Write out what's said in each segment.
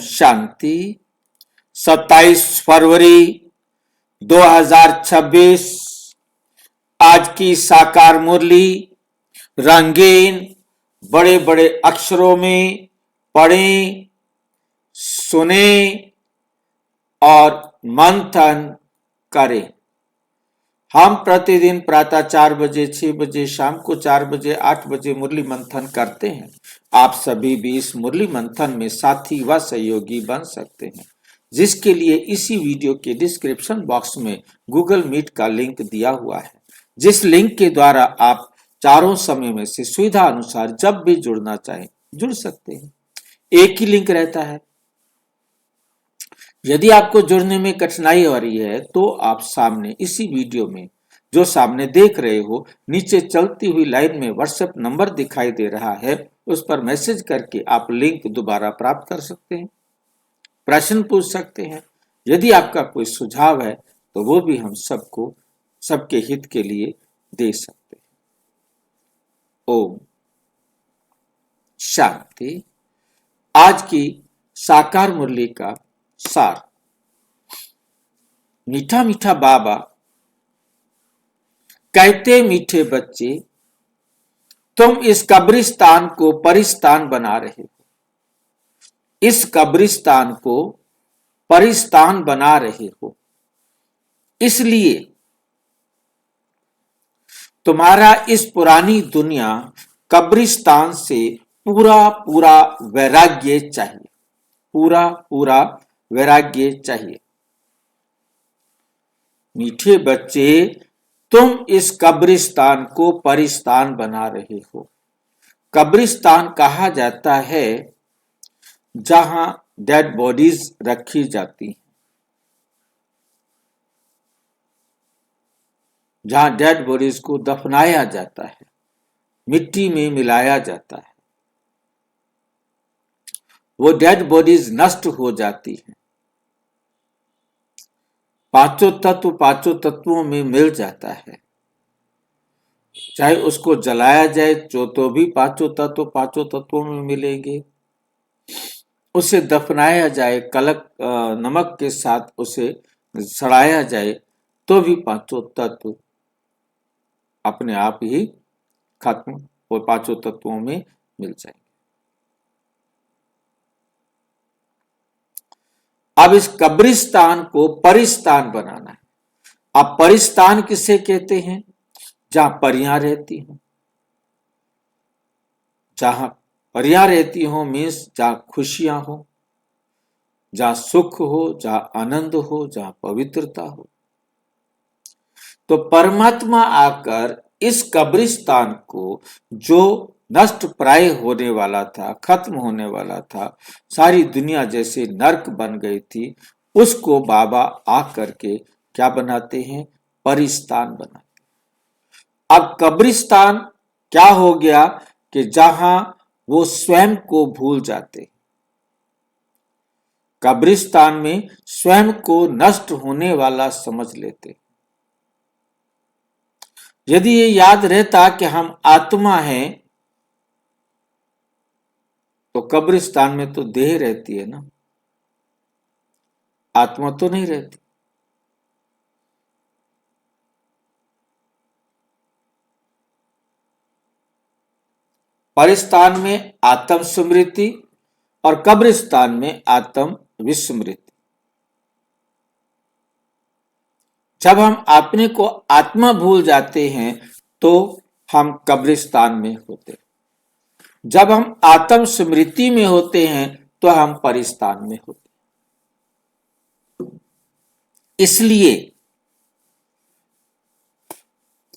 शांति। 27 फरवरी 2026 आज की साकार मुरली रंगीन बड़े बड़े अक्षरों में पढ़ें, सुने और मंथन करें। हम प्रतिदिन प्रातः 4 बजे, 6 बजे, शाम को 4 बजे, 8 बजे मुरली मंथन करते हैं। आप सभी भी इस मुरली मंथन में साथी व सहयोगी बन सकते हैं, जिसके लिए इसी वीडियो के डिस्क्रिप्शन बॉक्स में गूगल मीट का लिंक दिया हुआ है, जिस लिंक के द्वारा आप चारों समय में से सुविधा अनुसार जब भी जुड़ना चाहें जुड़ सकते हैं। एक ही लिंक रहता है। यदि आपको जुड़ने में कठिनाई हो रही है तो आप सामने इसी वीडियो में जो सामने देख रहे हो, नीचे चलती हुई लाइन में व्हाट्सएप नंबर दिखाई दे रहा है, उस पर मैसेज करके आप लिंक दोबारा प्राप्त कर सकते हैं, प्रश्न पूछ सकते हैं। यदि आपका कोई सुझाव है तो वो भी हम सबको सबके हित के लिए दे सकते हैं। ओम शांति। आज की साकार मुरली का सार। मीठा मीठा बाबा कहते, मीठे बच्चे तुम इस कब्रिस्तान को परिस्तान बना रहे हो, इस कब्रिस्तान को परिस्तान बना रहे हो, इसलिए तुम्हारा इस पुरानी दुनिया कब्रिस्तान से पूरा पूरा वैराग्य चाहिए, पूरा पूरा वैराग्य चाहिए। मीठे बच्चे तुम इस कब्रिस्तान को परिस्तान बना रहे हो। कब्रिस्तान कहा जाता है जहां डेड बॉडीज रखी जाती हैं, जहां डेड बॉडीज को दफनाया जाता है, मिट्टी में मिलाया जाता है। वो डेड बॉडीज नष्ट हो जाती हैं, पांचों तत्वों में मिल जाता है। चाहे उसको जलाया जाए तो भी पांचों तत्वों में मिलेंगे, उसे दफनाया जाए, कलक नमक के साथ उसे सड़ाया जाए तो भी पांचों तत्व अपने आप ही खत्म और पांचों तत्वों में मिल जाएंगे। अब इस कब्रिस्तान को परिस्तान बनाना है। अब परिस्तान किसे कहते हैं? जहां परियां रहती हो, जहां परियां रहती हो मीन्स जहां खुशियां हो, जहां सुख हो, जहां आनंद हो, जहां पवित्रता हो। तो परमात्मा आकर इस कब्रिस्तान को, जो नष्ट प्राय होने वाला था, खत्म होने वाला था, सारी दुनिया जैसे नर्क बन गई थी, उसको बाबा आकर के क्या बनाते हैं? परिस्तान बनाते हैं। अब कब्रिस्तान क्या हो गया कि जहां वो स्वयं को भूल जाते, कब्रिस्तान में स्वयं को नष्ट होने वाला समझ लेते। यदि ये याद रहता कि हम आत्मा हैं, तो कब्रिस्तान में तो देह रहती है ना, आत्मा तो नहीं रहती। परिस्तान में आत्म स्मृति और कब्रिस्तान में आत्म विस्मृति। जब हम अपने को आत्मा भूल जाते हैं तो हम कब्रिस्तान में होते, जब हम आत्म स्मृति में होते हैं तो हम परिस्तान में होते।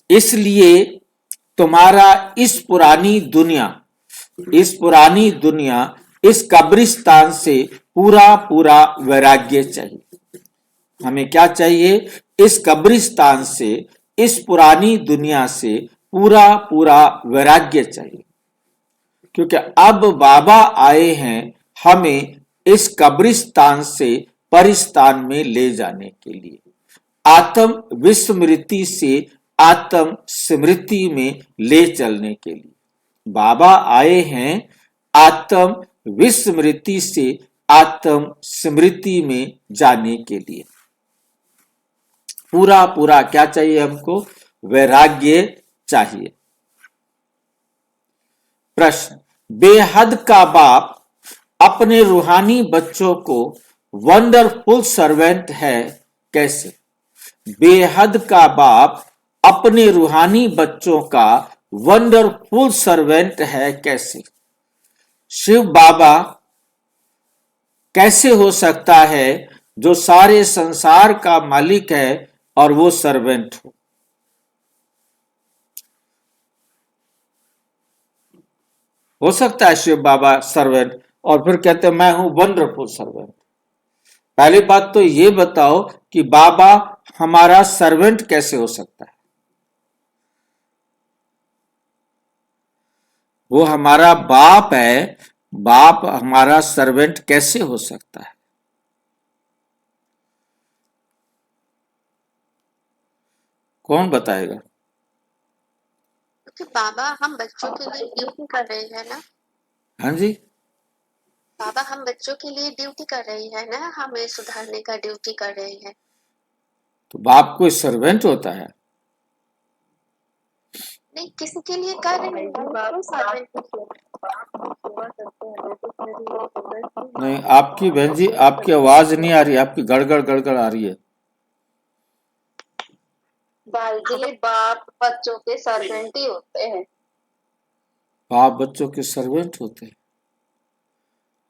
इसलिए तुम्हारा इस पुरानी दुनिया इस कब्रिस्तान से पूरा पूरा वैराग्य चाहिए। हमें क्या चाहिए? इस कब्रिस्तान से, इस पुरानी दुनिया से पूरा पूरा वैराग्य चाहिए, क्योंकि अब बाबा आए हैं हमें इस कब्रिस्तान से परिस्तान में ले जाने के लिए, आत्म विस्मृति से आत्म स्मृति में ले चलने के लिए। बाबा आए हैं आत्म विस्मृति से आत्म स्मृति में जाने के लिए। पूरा पूरा क्या चाहिए हमको? वैराग्य चाहिए। प्रश्न, बेहद का बाप अपने रूहानी बच्चों को वंडरफुल सर्वेंट है कैसे? बेहद का बाप अपने रूहानी बच्चों का वंडरफुल सर्वेंट है कैसे? शिव बाबा कैसे हो सकता है जो सारे संसार का मालिक है और वो सर्वेंट हो सकता है शिव बाबा सर्वेंट और फिर कहते हैं मैं हूं वंडरफुल सर्वेंट? पहली बात तो ये बताओ कि बाबा हमारा सर्वेंट कैसे हो सकता है? वो हमारा बाप है, बाप हमारा सर्वेंट कैसे हो सकता है? कौन बताएगा? क्योंकि बाबा हम बच्चों के लिए ड्यूटी कर रहे हैं ना। हाँ जी, बाबा हम बच्चों के लिए ड्यूटी कर रहे हैं ना, हमें सुधारने का ड्यूटी कर रहे हैं। तो बाप कोई सर्वेंट होता है? नहीं, किसी के लिए कर रहे हैं। नहीं, आपकी बहन जी आपकी आवाज नहीं आ रही, आपकी गड़गड़ गड़गड़ आ रही है। भाई जी, बाप बच्चों के सर्वेंट ही होते हैं। बाप बच्चों के सर्वेंट होते हैं?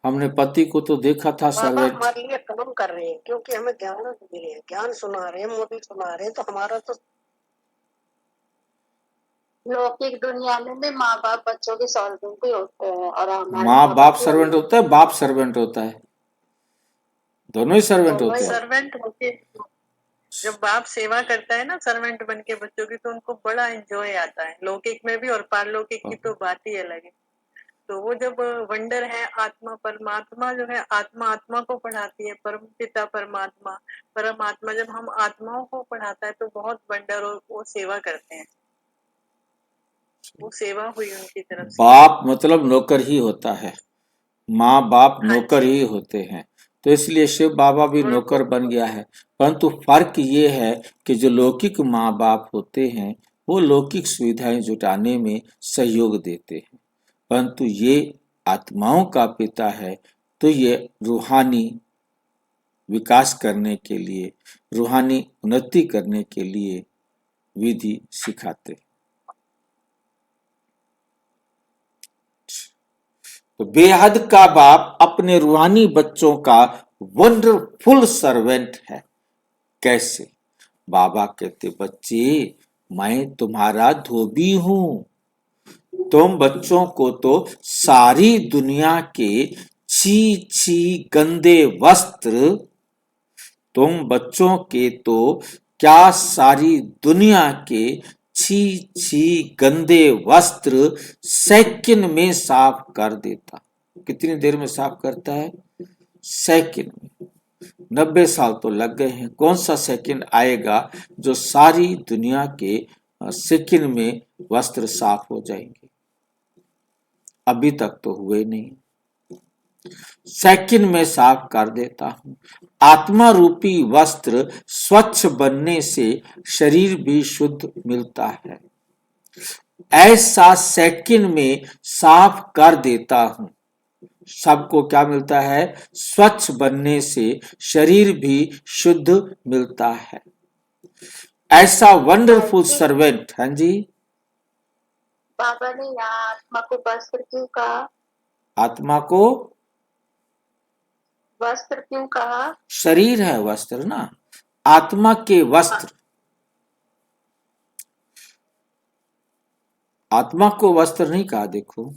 हमने पति को तो देखा था बाबा सर्वेंट। हमारे लिए काम कर रहे हैं क्योंकि हमें ज्ञान दे रहे हैं, ज्ञान सुना रहे हैं, मोदी सुना रहे हैं, तो हमारा तो लौकिक दुनिया में भी माँ बाप बच्चों के सर्वेंट ही होते हैं और हमारे माँ बाप सर्वेंट होता है, बाप सर्वेंट होता है? दोनों ही सर्वेंट होते हैं। सर्वेंट होते। जब बाप सेवा करता है ना सर्वेंट बन के बच्चों की, तो उनको बड़ा एंजॉय आता है, लौकिक में भी और पारलौकिक की तो बात ही अलग है। तो वो जब वंडर है, आत्मा परमात्मा जो है, आत्मा आत्मा को पढ़ाती है, परम पिता परमात्मा परमात्मा जब हम आत्माओं को पढ़ाता है तो बहुत वंडर और वो सेवा करते हैं। वो सेवा हुई उनकी तरफ से। बाप मतलब नौकर ही होता है, माँ बाप नौकर ही होते हैं, तो इसलिए शिव बाबा भी नौकर बन गया है। परंतु फर्क ये है कि जो लौकिक माँ बाप होते हैं वो लौकिक सुविधाएं जुटाने में सहयोग देते हैं, परंतु ये आत्माओं का पिता है तो ये रूहानी विकास करने के लिए, रूहानी उन्नति करने के लिए विधि सिखाते हैं। तो बेहद का बाप अपने रूहानी बच्चों का वंडरफुल सर्वेंट है कैसे? बाबा कहते बच्चे मैं तुम्हारा धोबी हूं, तुम बच्चों को तो सारी दुनिया के छी छी गंदे वस्त्र, तुम बच्चों के तो क्या सारी दुनिया के छी छी गंदे वस्त्र सेकंड में साफ कर देता। कितनी देर में साफ करता है? सेकंड में। 90 साल तो लग गए हैं, कौन सा सेकंड आएगा जो सारी दुनिया के सेकंड में वस्त्र साफ हो जाएंगे? अभी तक तो हुए नहीं, सेकंड में साफ कर देता हूं। आत्मा रूपी वस्त्र स्वच्छ बनने से शरीर भी शुद्ध मिलता है, ऐसा सेकंड में साफ कर देता हूं। सबको क्या मिलता है? स्वच्छ बनने से शरीर भी शुद्ध मिलता है। ऐसा वंडरफुल सर्वेंट। हाँ जी, बाबा ने यहाँ आत्मा को वस्त्र क्यों कहा? आत्मा को वस्त्र क्यों कहा? शरीर है वस्त्र ना, आत्मा के वस्त्र। आत्मा को वस्त्र नहीं कहा, देखो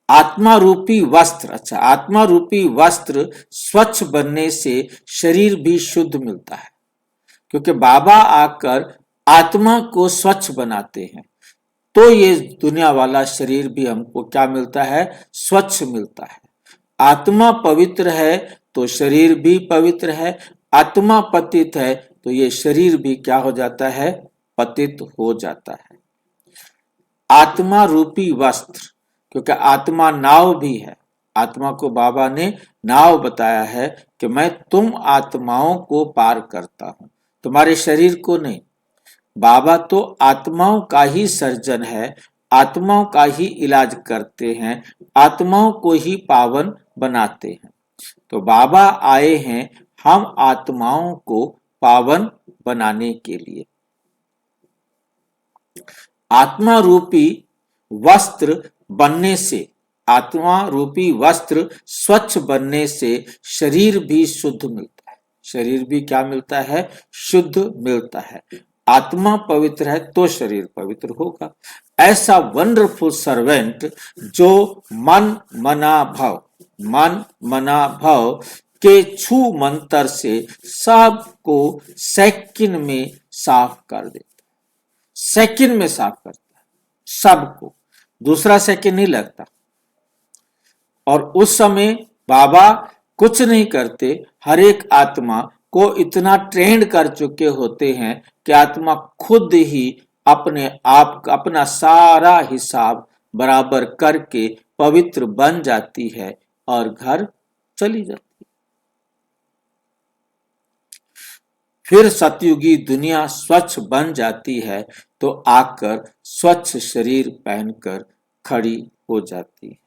आत्मा रूपी वस्त्र। अच्छा, आत्मा रूपी वस्त्र स्वच्छ बनने से शरीर भी शुद्ध मिलता है, क्योंकि बाबा आकर आत्मा को स्वच्छ बनाते हैं, तो ये दुनिया वाला शरीर भी हमको क्या मिलता है? स्वच्छ मिलता है। आत्मा पवित्र है तो शरीर भी पवित्र है, आत्मा पतित है तो ये शरीर भी क्या हो जाता है? पतित हो जाता है। आत्मा रूपी वस्त्र, क्योंकि आत्मा नाव भी है, आत्मा को बाबा ने नाव बताया है कि मैं तुम आत्माओं को पार करता हूं, तुम्हारे शरीर को नहीं। बाबा तो आत्माओं का ही सर्जन है, आत्माओं का ही इलाज करते हैं, आत्माओं को ही पावन बनाते हैं। तो बाबा आए हैं हम आत्माओं को पावन बनाने के लिए। आत्मा रूपी वस्त्र बनने से, आत्मा रूपी वस्त्र स्वच्छ बनने से शरीर भी शुद्ध मिलता है। शरीर भी क्या मिलता है? शुद्ध मिलता है। आत्मा पवित्र है तो शरीर पवित्र होगा। ऐसा वंडरफुल सर्वेंट जो मन मना भव के छू मंत्र से सबको सेकंड में साफ कर देता है। सेकंड में साफ करता है सबको, दूसरा सेकंड नहीं लगता। और उस समय बाबा कुछ नहीं करते, हर एक आत्मा को इतना ट्रेंड कर चुके होते हैं कि आत्मा खुद ही अपने आप का अपना सारा हिसाब बराबर करके पवित्र बन जाती है और घर चली जाती है। फिर सतयुगी दुनिया स्वच्छ बन जाती है तो आकर स्वच्छ शरीर पहनकर खड़ी हो जाती है।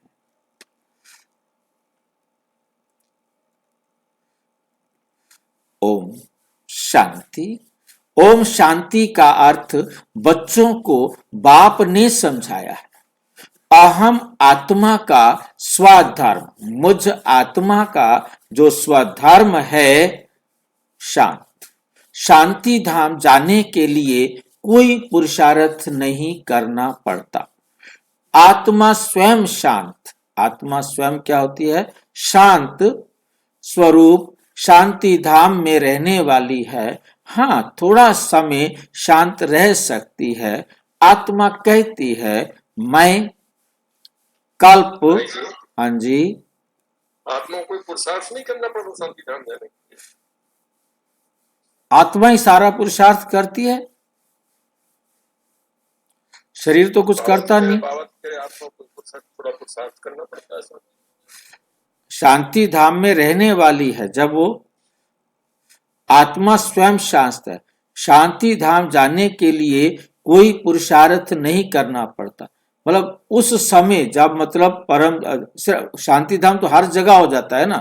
ओम शांति। ओम शांति का अर्थ बच्चों को बाप ने समझाया है। अहम आत्मा का स्वधर्म, मुझ आत्मा का जो स्वधर्म है शांत। शांति धाम जाने के लिए कोई पुरुषार्थ नहीं करना पड़ता। आत्मा स्वयं शांत, आत्मा स्वयं क्या होती है? शांत स्वरूप शांति धाम में रहने वाली है। हाँ, थोड़ा समय शांत रह सकती है। आत्मा कहती है मैं कल्प, हाँ जी, आत्मा को कोई पुरुषार्थ नहीं करना पड़ता शांति धाम जाने के लिए। आत्मा ही सारा पुरुषार्थ करती है, शरीर तो कुछ करता नहीं। बाबा कह आत्मा को थोड़ा पुरुषार्थ करना पड़ता है। शांति धाम में रहने वाली है जब वो आत्मा स्वयं शांत है। शांति धाम जाने के लिए कोई पुरुषार्थ नहीं करना पड़ता। मतलब उस समय जब मतलब परम शांति धाम तो हर जगह हो जाता है ना।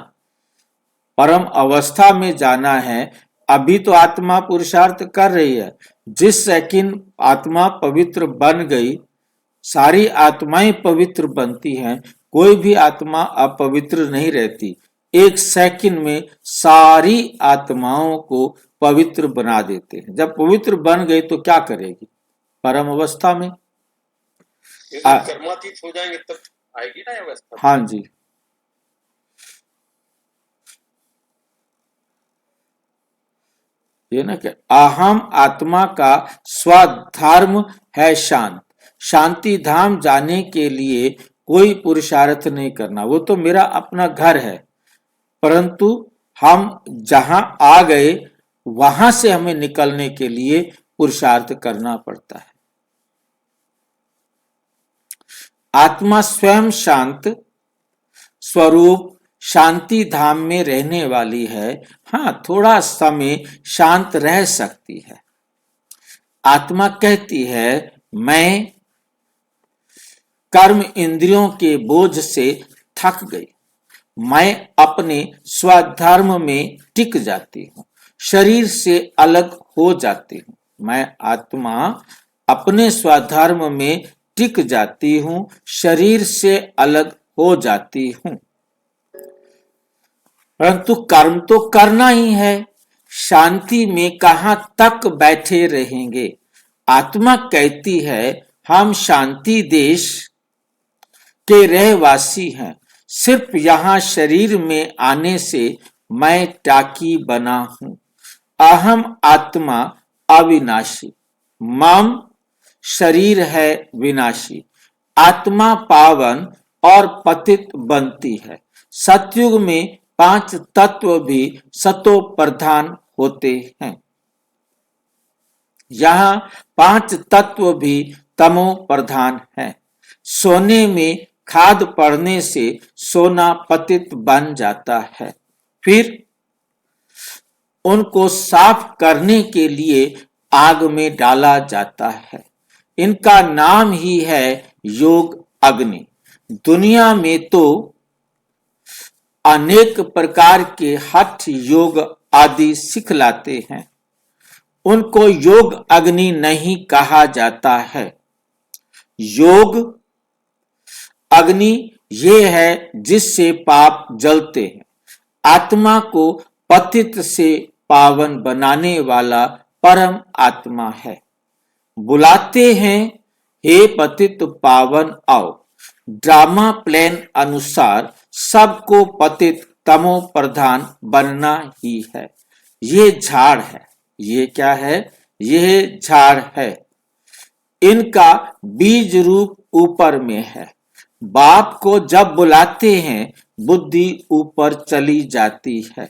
परम अवस्था में जाना है। अभी तो आत्मा पुरुषार्थ कर रही है। जिस सेकंड आत्मा पवित्र बन गई, सारी आत्माएं पवित्र बनती हैं, कोई भी आत्मा अपवित्र नहीं रहती। एक सेकंड में सारी आत्माओं को पवित्र बना देते हैं। जब पवित्र बन गई तो क्या करेगी? परम अवस्था में कर्मातीत हो जाएंगे तब आएगी ना अवस्था। हाँ जी, ये ना कि अहम आत्मा का स्वधर्म है शांत। शांति धाम जाने के लिए कोई पुरुषार्थ नहीं करना, वो तो मेरा अपना घर है। परंतु हम जहां आ गए वहां से हमें निकलने के लिए पुरुषार्थ करना पड़ता है। आत्मा स्वयं शांत स्वरूप शांति धाम में रहने वाली है। हाँ, थोड़ा समय शांत रह सकती है। आत्मा कहती है मैं कर्म इंद्रियों के बोझ से थक गई, मैं अपने स्वधर्म में टिक जाती हूँ, शरीर से अलग हो जाती हूँ। मैं आत्मा अपने स्वधर्म में टिक जाती हूँ, शरीर से अलग हो जाती हूँ। परंतु कर्म तो करना ही है। शांति में कहां तक बैठे रहेंगे? आत्मा कहती है हम शांति देश के रहवासी हैं। सिर्फ यहां शरीर में आने से मैं टाकी बना हूं। अहम आत्मा अविनाशी, मम शरीर है विनाशी। आत्मा पावन और पतित बनती है। सतयुग में 5 तत्व भी सतो प्रधान होते हैं। यहाँ 5 तत्व भी तमो प्रधान हैं। सोने में खाद पड़ने से सोना पतित बन जाता है। फिर उनको साफ करने के लिए आग में डाला जाता है। इनका नाम ही है योग अग्नि। दुनिया में तो अनेक प्रकार के हठ योग आदि सिखलाते हैं, उनको योग अग्नि नहीं कहा जाता है। योग अग्नि ये है जिससे पाप जलते हैं। आत्मा को पतित से पावन बनाने वाला परम आत्मा है। बुलाते हैं, हे पतित पावन आओ। ड्रामा प्लान अनुसार सबको पतित तमो प्रधान बनना ही है। ये झाड़ है। ये क्या है? यह झाड़ है। इनका बीज रूप ऊपर में है। बाप को जब बुलाते हैं बुद्धि ऊपर चली जाती है,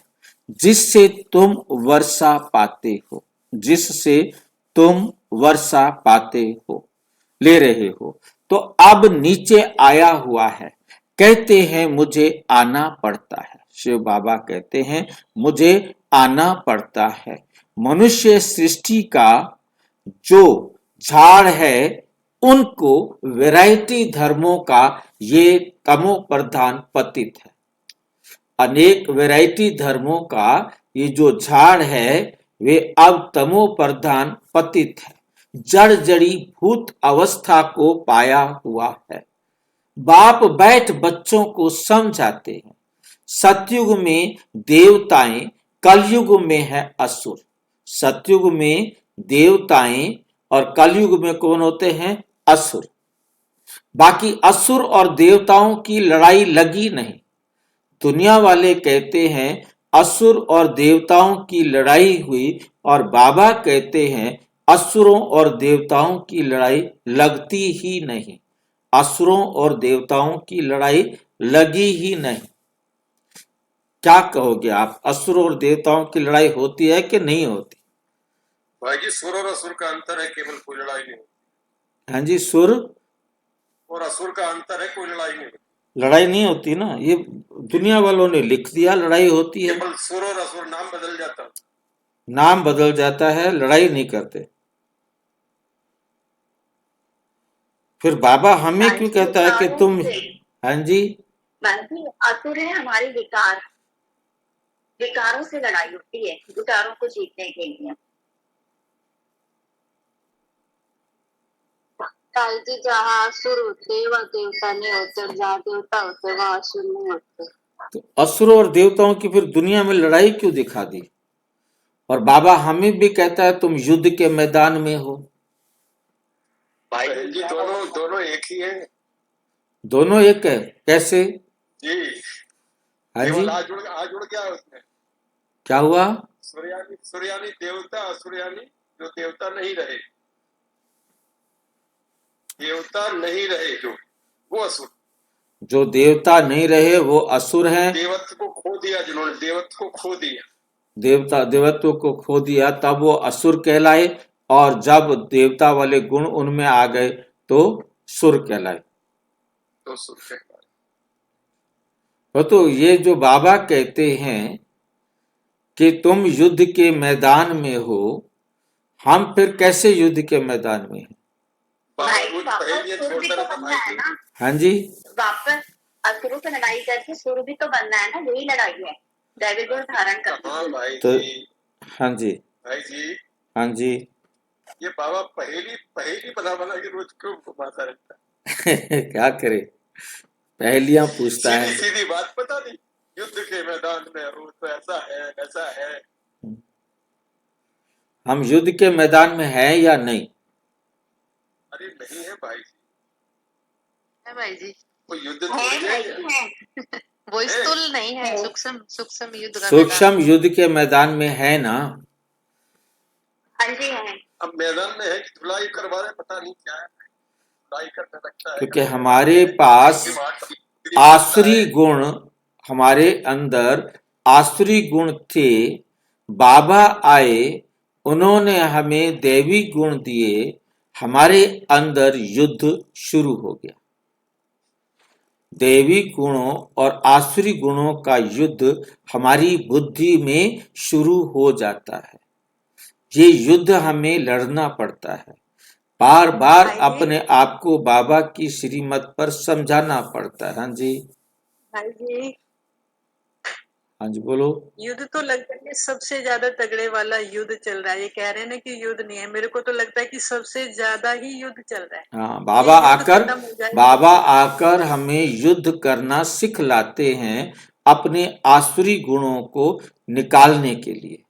जिससे तुम वर्षा पाते हो, जिससे तुम वर्षा पाते हो, ले रहे हो। तो अब नीचे आया हुआ है। कहते हैं मुझे आना पड़ता है। शिव बाबा कहते हैं मुझे आना पड़ता है। मनुष्य सृष्टि का जो झाड़ है उनको वैरायटी धर्मों का ये तमो प्रधान पतित है। अनेक वैरायटी धर्मों का ये जो झाड़ है वे अब तमो प्रधान पतित है। जड़ जड़ी भूत अवस्था को पाया हुआ है। बाप बैठ बच्चों को समझाते हैं। सतयुग में देवताएं, कलयुग में है असुर। सतयुग में देवताएं और कलयुग में कौन होते हैं? असुर। बाकी असुर और देवताओं की लड़ाई लगी नहीं। दुनिया वाले कहते हैं असुर और देवताओं की लड़ाई हुई, और बाबा कहते हैं असुरों और देवताओं की लड़ाई लगती ही नहीं। असुरों और देवताओं की लड़ाई लगी ही नहीं। क्या कहोगे आप? असुर और देवताओं की लड़ाई होती है कि नहीं होती? भाई जी, सुर और असुर का अंतर है, केवल कोई लड़ाई नहीं होती। हाँ जी, सुर और असुर का अंतर है, कोई लड़ाई नहीं होती। लड़ाई नहीं होती ना, ये दुनिया वालों ने लिख दिया लड़ाई होती है। केवल सुर और असुर नाम बदल जाता, नाम बदल जाता है, लड़ाई नहीं करते। फिर बाबा हमें क्यों कहता है कि तुम? हाँ जी, असुर है हमारे विकार, विकारों से लड़ाई होती है, विकारों को जीतने के लिए। जी जहाँ असुर होते वह देवता नहीं होते, और जहाँ देवता होते वहाँ असुर नहीं होते। तो असुरों और देवताओं की फिर दुनिया में लड़ाई क्यों दिखा दी? और बाबा हमें भी कहता है तुम युद्ध के मैदान में हो। भाई जी दोनों एक ही है। दोनों एक है? कैसे जी? हाँ जी, आज जुड़ गया उसमें। क्या हुआ? सूर्यानी देवता, असुरयानी जो देवता नहीं रहे, देवता नहीं रहे जो, वो असुर। जो देवता नहीं रहे वो असुर हैं। देवत्व को खो दिया, जिन्होंने देवत्व को खो दिया, देवत्व को खो दिया, तब वो असुर कहलाए, और जब देवता वाले गुण उनमें आ गए तो सुर कहलाए। तो सुर कहलाए। तो ये जो बाबा कहते हैं कि तुम युद्ध के मैदान में हो, हम फिर कैसे युद्ध के मैदान में हैं? हाँ जी, वापस असुरों से लड़ाई करके सुर भी तो बनना है ना, यही लड़ाई है, दैविक गुण धारण करना। हाँ भाई तो जी, हाँ जी, भाई जी, हाँ जी। ये बाबा पहेली बना के रोज क्यों घुमाता रहता है? क्या करे, पहेलियां पूछता है। सीधी बात बता दी, युद्ध के मैदान में हो तो ऐसा है, ऐसा है। हम युद्ध के मैदान में हैं या नहीं? अरे नहीं है भाई जी, है भाई जी, वो युद्ध थोड़ी है। वो स्थूल नहीं है, सूक्ष्म युद्ध का सूक्ष्म युद्ध के मैदान में है ना। हाँ जी है। अब मैदान में है कि धुलाई करवा रहे, पता नहीं क्या है, धुलाई करने लगता है। क्योंकि हमारे पास आसुरी गुण, हमारे अंदर आसुरी गुण थे। बाबा आए, उन्होंने हमें दैवी गुण दिए, हमारे अंदर युद्ध शुरू हो गया। दैवी गुणों और आसुरी गुणों का युद्ध हमारी बुद्धि में शुरू हो जाता है। ये युद्ध हमें लड़ना पड़ता है। बार बार भाई जी, अपने आप को बाबा की श्रीमत पर समझाना पड़ता है। हाँ जी, भाई जी, हाँ जी, बोलो। युद्ध तो लगता है कि सबसे ज्यादा तगड़े वाला युद्ध चल रहा है। ये कह रहे हैं ना कि युद्ध नहीं है, मेरे को तो लगता है कि सबसे ज्यादा ही युद्ध चल रहा है। हाँ, ये युद्ध खत्म हो जाए। बाबा आकर हमें युद्ध करना सिखलाते हैं अपने आसुरी गुणों को निकालने के लिए,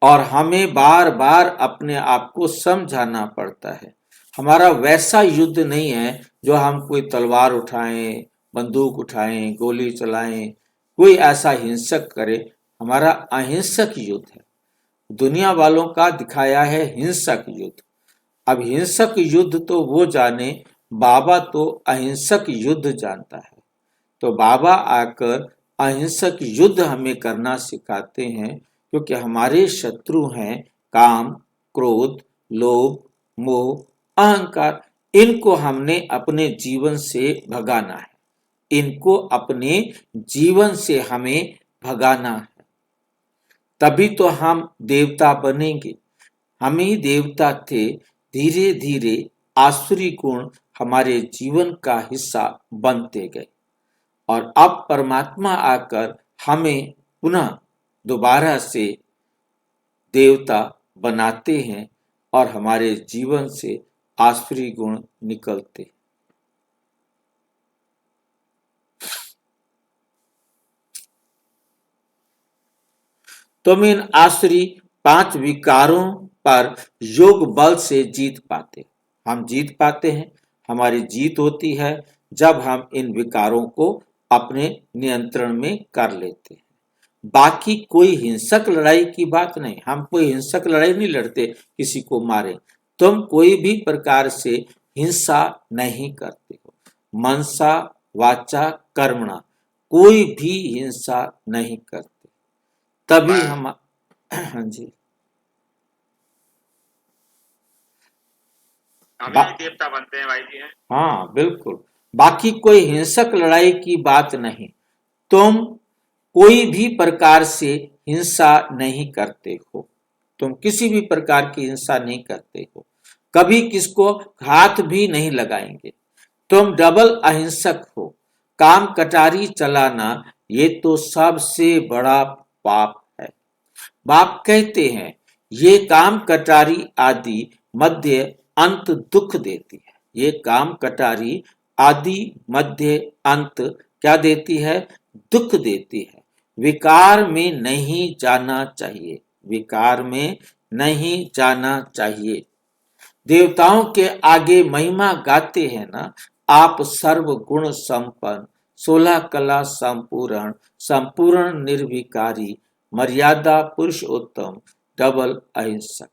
और हमें बार बार अपने आप को समझाना पड़ता है। हमारा वैसा युद्ध नहीं है जो हम कोई तलवार उठाएं, बंदूक उठाएं, गोली चलाएं, कोई ऐसा हिंसक करे। हमारा अहिंसक युद्ध है। दुनिया वालों का दिखाया है हिंसक युद्ध। अब हिंसक युद्ध तो वो जाने, बाबा तो अहिंसक युद्ध जानता है। तो बाबा आकर अहिंसक युद्ध हमें करना सिखाते हैं, क्योंकि हमारे शत्रु हैं काम, क्रोध, लोभ, मोह, अहंकार। इनको हमने अपने जीवन से भगाना है। इनको अपने जीवन से हमें भगाना है, तभी तो हम देवता बनेंगे। हम ही देवता थे। धीरे धीरे आसुरी गुण हमारे जीवन का हिस्सा बनते गए, और अब परमात्मा आकर हमें पुनः दोबारा से देवता बनाते हैं, और हमारे जीवन से आसुरी गुण निकलते हैं। तुम इन आसुरी 5 विकारों पर योग बल से जीत पाते। हम जीत पाते हैं, हमारी जीत होती है जब हम इन विकारों को अपने नियंत्रण में कर लेते हैं। बाकी कोई हिंसक लड़ाई की बात नहीं। हम कोई हिंसक लड़ाई नहीं लड़ते किसी को मारे। तुम कोई भी प्रकार से हिंसा नहीं करते हो। मनसा वाचा कर्मणा, कोई भी हिंसा नहीं करते। तभी हम हाँ जी, हम बा- ही देवता बनते हैं भाई जी हैं। हाँ बिल्कुल। बाकी कोई हिंसक लड़ाई की बात नहीं। तुम कोई भी प्रकार से हिंसा नहीं करते हो। तुम किसी भी प्रकार की हिंसा नहीं करते हो। कभी किसको हाथ भी नहीं लगाएंगे। तुम डबल अहिंसक हो। काम कटारी चलाना ये तो सबसे बड़ा पाप है। बाप कहते हैं ये काम कटारी आदि मध्य अंत दुख देती है। ये काम कटारी आदि मध्य अंत क्या देती है? दुख देती है। विकार में नहीं जाना चाहिए। विकार में नहीं जाना चाहिए। देवताओं के आगे महिमा गाते हैं ना, आप सर्व गुण संपन्न, 16 कला संपूर्ण, संपूर्ण निर्विकारी, मर्यादा पुरुषोत्तम, डबल अहिंसक।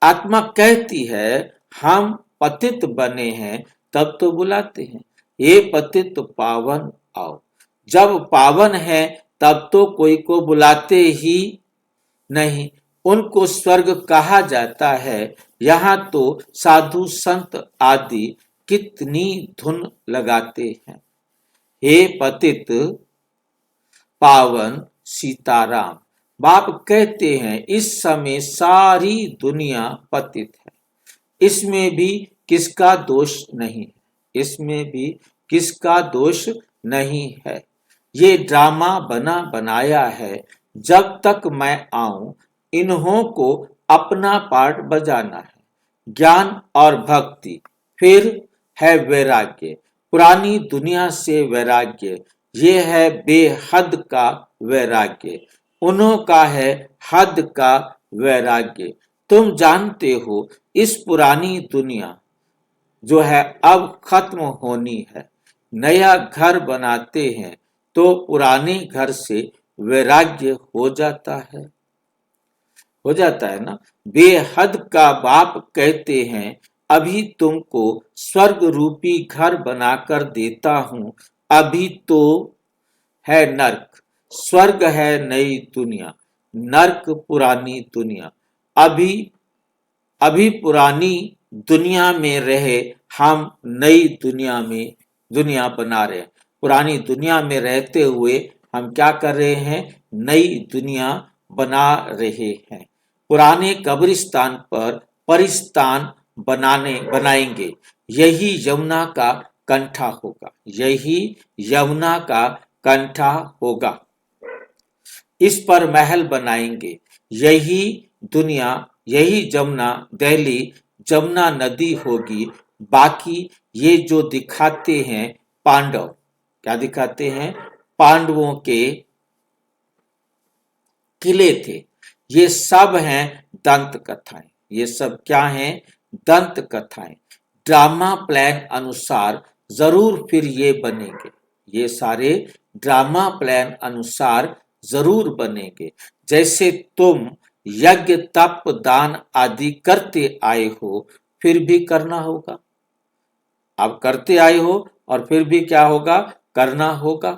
आत्मा कहती है हम पतित बने हैं, तब तो बुलाते हैं ये पतित पावन आओ। जब पावन है तब तो कोई को बुलाते ही नहीं। उनको स्वर्ग कहा जाता है। यहाँ तो साधु संत आदि कितनी धुन लगाते हैं। हे पतित पावन सीताराम। बाप कहते हैं इस समय सारी दुनिया पतित है। इसमें भी किसका दोष नहीं है। इसमें भी किसका दोष नहीं है। ये ड्रामा बना बनाया है। जब तक मैं आऊं इन्हों को अपना पार्ट बजाना है। ज्ञान और भक्ति, फिर है वैराग्य। पुरानी दुनिया से वैराग्य, ये है बेहद का वैराग्य। उन्हों का है हद का वैराग्य। तुम जानते हो इस पुरानी दुनिया जो है अब खत्म होनी है। नया घर बनाते हैं तो पुराने घर से वैराग्य हो जाता है। हो जाता है ना। बेहद का बाप कहते हैं अभी तुमको स्वर्ग रूपी घर बनाकर देता हूं। अभी तो है नर्क, स्वर्ग है नई दुनिया, नर्क पुरानी दुनिया। अभी अभी पुरानी दुनिया में रहे, हम नई दुनिया में दुनिया बना रहे हैं। पुरानी दुनिया में रहते हुए हम क्या कर रहे हैं, नई दुनिया बना रहे हैं। पुराने कब्रिस्तान पर परिस्तान बनाएंगे। यही यमुना का कंठा होगा, यही यमुना का कंठा होगा। इस पर महल बनाएंगे। यही दुनिया, यही जमुना, दिल्ली जमुना नदी होगी। बाकी ये जो दिखाते हैं पांडव, क्या दिखाते हैं, पांडवों के किले थे, ये सब हैं दंत कथाएं। ये सब क्या हैं, दंत कथाएं। ड्रामा प्लान अनुसार जरूर फिर ये बनेंगे, ये सारे ड्रामा प्लान अनुसार जरूर बनेंगे। जैसे तुम यज्ञ तप दान आदि करते आए हो, फिर भी करना होगा। आप करते आए हो और फिर भी क्या होगा, करना होगा।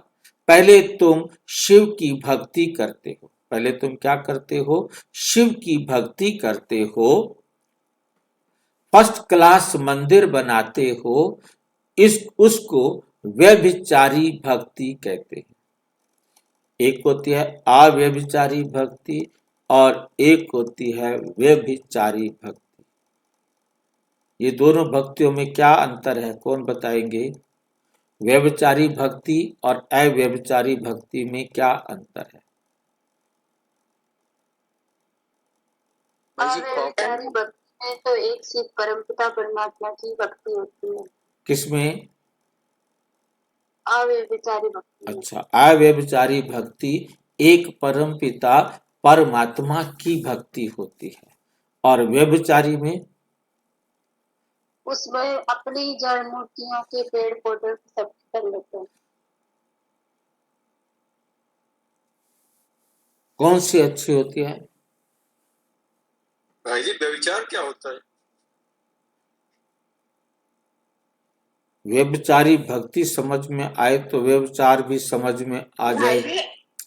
पहले तुम शिव की भक्ति करते हो, पहले तुम क्या करते हो, शिव की भक्ति करते हो। फर्स्ट क्लास मंदिर बनाते हो, उसको व्यभिचारी भक्ति कहते हैं। एक होती है अव्यभिचारी भक्ति और एक होती है व्यभिचारी भक्ति। ये दोनों भक्तियों में क्या अंतर है, कौन बताएंगे? व्यभिचारी भक्ति और अव्यभिचारी भक्ति में क्या अंतर है? अव्यभिचारी भक्ति में तो एक शिव परमपिता परमात्मा की भक्ति होती है। किसमें? अव्यभिचारी भक्ति। अच्छा, अव्यभिचारी भक्ति एक परमपिता परमात्मा की भक्ति होती है। और व्यभिचारी में? उसमें अपनी जड़ मूर्तियों के पेड़ पौधे सब कर लेते हैं। कौन सी अच्छी होती है? भाई जी व्यभिचार क्या होता है? व्यभिचारी भक्ति समझ में आए तो व्यभिचार भी समझ में आ जाए।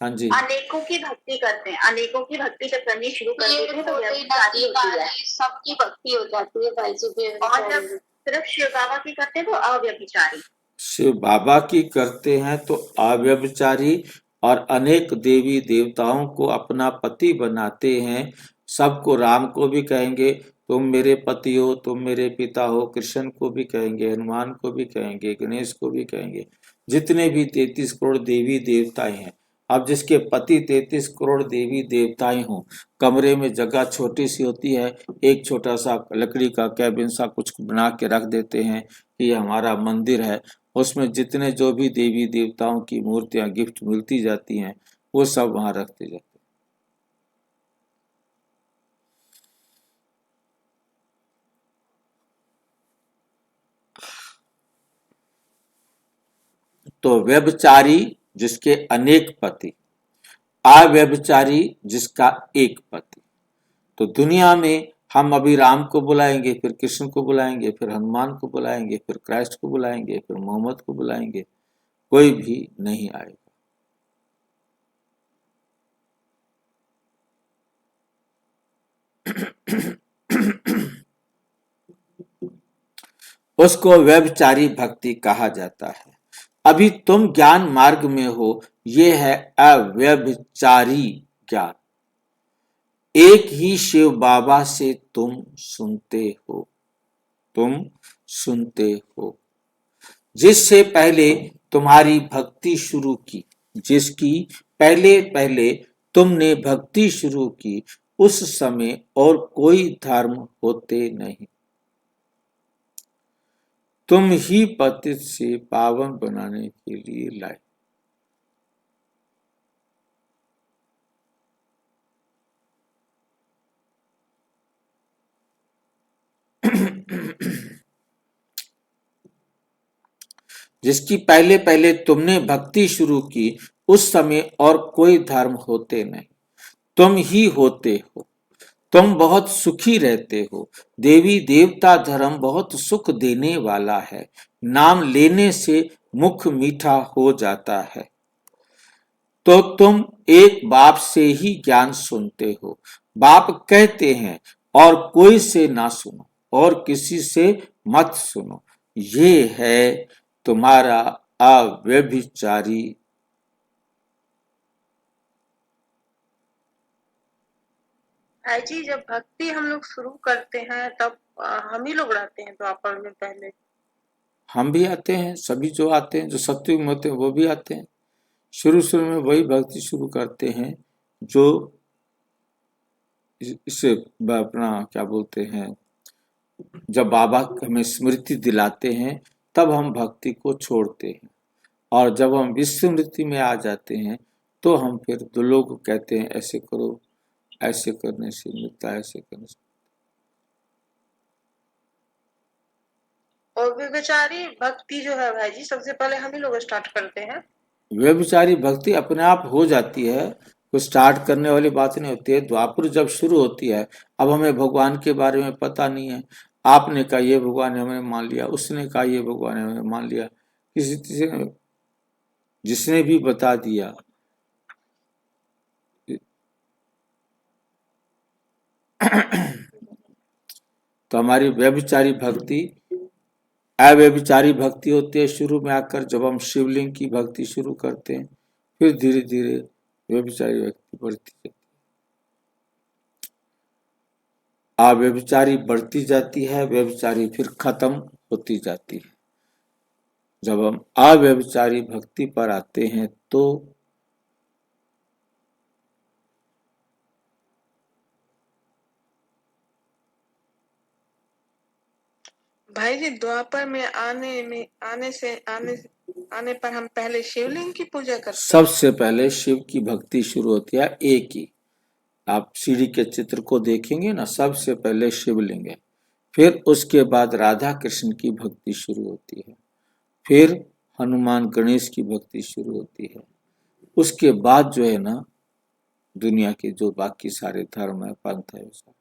हाँ जी, अनेकों की भक्ति करते हैं, अनेकों की भक्ति जब करनी शुरू कर देते हैं तो व्यभिचारी होती है, सबकी भक्ति हो जाती है भाई जी। और जब सिर्फ शिव बाबा की करते हैं तो अव्यभिचारी। शिव बाबा की करते हैं तो अव्यभिचारी, और अनेक देवी देवताओं को अपना पति बनाते हैं। सबको, राम को भी कहेंगे तुम मेरे पति हो, तुम मेरे पिता हो, कृष्ण को भी कहेंगे, हनुमान को भी कहेंगे, गणेश को भी कहेंगे, जितने भी 33 करोड़ देवी देवताएं हैं। अब जिसके पति 33 करोड़ देवी देवताएं हों, कमरे में जगह छोटी सी होती है, एक छोटा सा लकड़ी का कैबिन सा कुछ बना के रख देते हैं कि ये हमारा मंदिर है। उसमें जितने जो भी देवी देवताओं की मूर्तियां गिफ्ट मिलती जाती हैं, वो सब वहां रखते जाते हैं। तो व्यभिचारी जिसके अनेक पति, अव्यभिचारी जिसका एक पति। तो दुनिया में हम अभी राम को बुलाएंगे, फिर कृष्ण को बुलाएंगे, फिर हनुमान को बुलाएंगे, फिर क्राइस्ट को बुलाएंगे, फिर मोहम्मद को बुलाएंगे, कोई भी नहीं आएगा। उसको व्यभिचारी भक्ति कहा जाता है। अभी तुम ज्ञान मार्ग में हो, ये है अव्यभिचारी ज्ञान। एक ही शिव बाबा से तुम सुनते हो, तुम सुनते हो। जिससे पहले तुम्हारी भक्ति शुरू की, जिसकी पहले पहले तुमने भक्ति शुरू की, उस समय और कोई धर्म होते नहीं। तुम ही पतित से पावन बनाने के लिए लाए। जिसकी पहले पहले तुमने भक्ति शुरू की, उस समय और कोई धर्म होते नहीं, तुम ही होते हो। तुम बहुत सुखी रहते हो। देवी देवता धर्म बहुत सुख देने वाला है। नाम लेने से मुख मीठा हो जाता है। तो तुम एक बाप से ही ज्ञान सुनते हो। बाप कहते हैं और कोई से ना सुनो और किसी से मत सुनो। ये है तुम्हारा अव्यभिचारी। भाई जी जब भक्ति हम लोग शुरू करते हैं तब हम ही लोग रहते हैं द्वापर में पहले। हम भी आते हैं, सभी जो आते हैं, जो सत्युग में होते हैं वो भी आते हैं। शुरू में वही भक्ति शुरू करते हैं जो इसे अपना क्या बोलते हैं, जब बाबा हमें स्मृति दिलाते हैं तब हम भक्ति को छोड़ते हैं, और जब हम विस्मृति में आ जाते हैं तो हम फिर दो लोग कहते हैं ऐसे करो, ऐसे करने से मिलता है, ऐसे करने से। और व्यभिचारी भक्ति जो है भाई जी सबसे पहले हम ही लोग स्टार्ट करते हैं। व्यभिचारी भक्ति अपने आप हो जाती है, कोई स्टार्ट करने वाली बात नहीं होती है। द्वापर जब शुरू होती है, अब हमें भगवान के बारे में पता नहीं है, आपने कहा ये भगवान है, हमने मान लिया, उसने कहा ये भगवान है, हमने मान लिया, किसी ने जिसने भी बता दिया, तो हमारी व्यभिचारी भक्ति अव्यभिचारी भक्ति होती है शुरू में आकर। जब हम शिवलिंग की भक्ति शुरू करते हैं फिर धीरे धीरे व्यभिचारी भक्ति बढ़ती जाती है, अव्यभिचारी बढ़ती जाती है, व्यभिचारी फिर खत्म होती जाती है। जब हम अव्यभिचारी भक्ति पर आते हैं तो भाई जी द्वापर में आने पर हम पहले शिवलिंग की पूजा करते हैं। सबसे पहले शिव की भक्ति शुरू होती है। एक ही आप सीढ़ी के चित्र को देखेंगे ना, सबसे पहले शिवलिंग है, फिर उसके बाद राधा कृष्ण की भक्ति शुरू होती है, फिर हनुमान गणेश की भक्ति शुरू होती है, उसके बाद जो है ना दुनिया के जो बाकी सारे धर्म है, पंथ है, उसका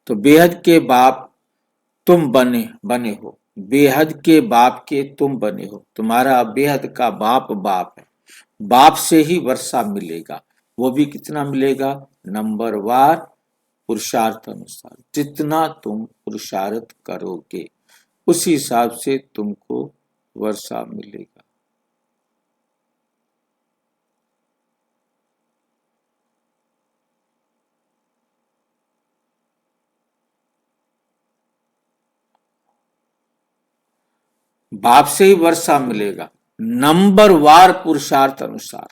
तो बेहद के बाप तुम बने हो, बेहद के बाप के तुम बने हो, तुम्हारा बेहद का बाप बाप है, बाप से ही वर्षा मिलेगा। वो भी कितना मिलेगा? नंबरवार पुरुषार्थ अनुसार, जितना तुम पुरुषार्थ करोगे उसी हिसाब से तुमको वर्षा मिलेगा। बाप से ही वर्षा मिलेगा, नंबरवार पुरुषार्थ अनुसार।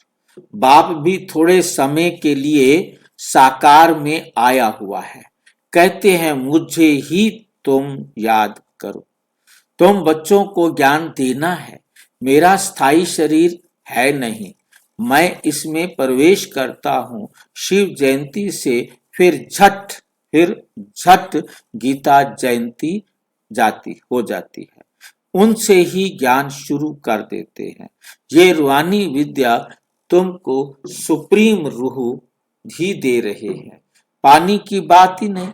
बाप भी थोड़े समय के लिए साकार में आया हुआ है, कहते हैं मुझे ही तुम याद करो। तुम बच्चों को ज्ञान देना है, मेरा स्थायी शरीर है नहीं, मैं इसमें प्रवेश करता हूं शिव जयंती से, फिर झट गीता जयंती हो जाती है, उनसे ही ज्ञान शुरू कर देते हैं। ये रूहानी विद्या तुमको सुप्रीम रूह भी दे रहे हैं। पानी की बात ही नहीं,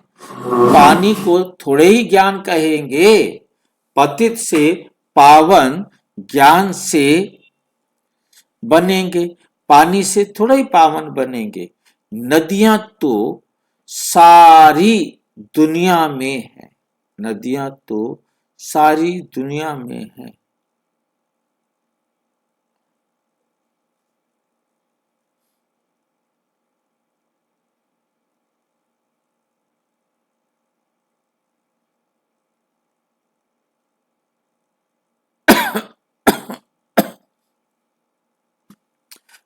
पानी को थोड़े ही ज्ञान कहेंगे, पतित से पावन ज्ञान से बनेंगे, पानी से थोड़ा ही पावन बनेंगे। नदियां तो सारी दुनिया में है, नदियां तो सारी दुनिया में है।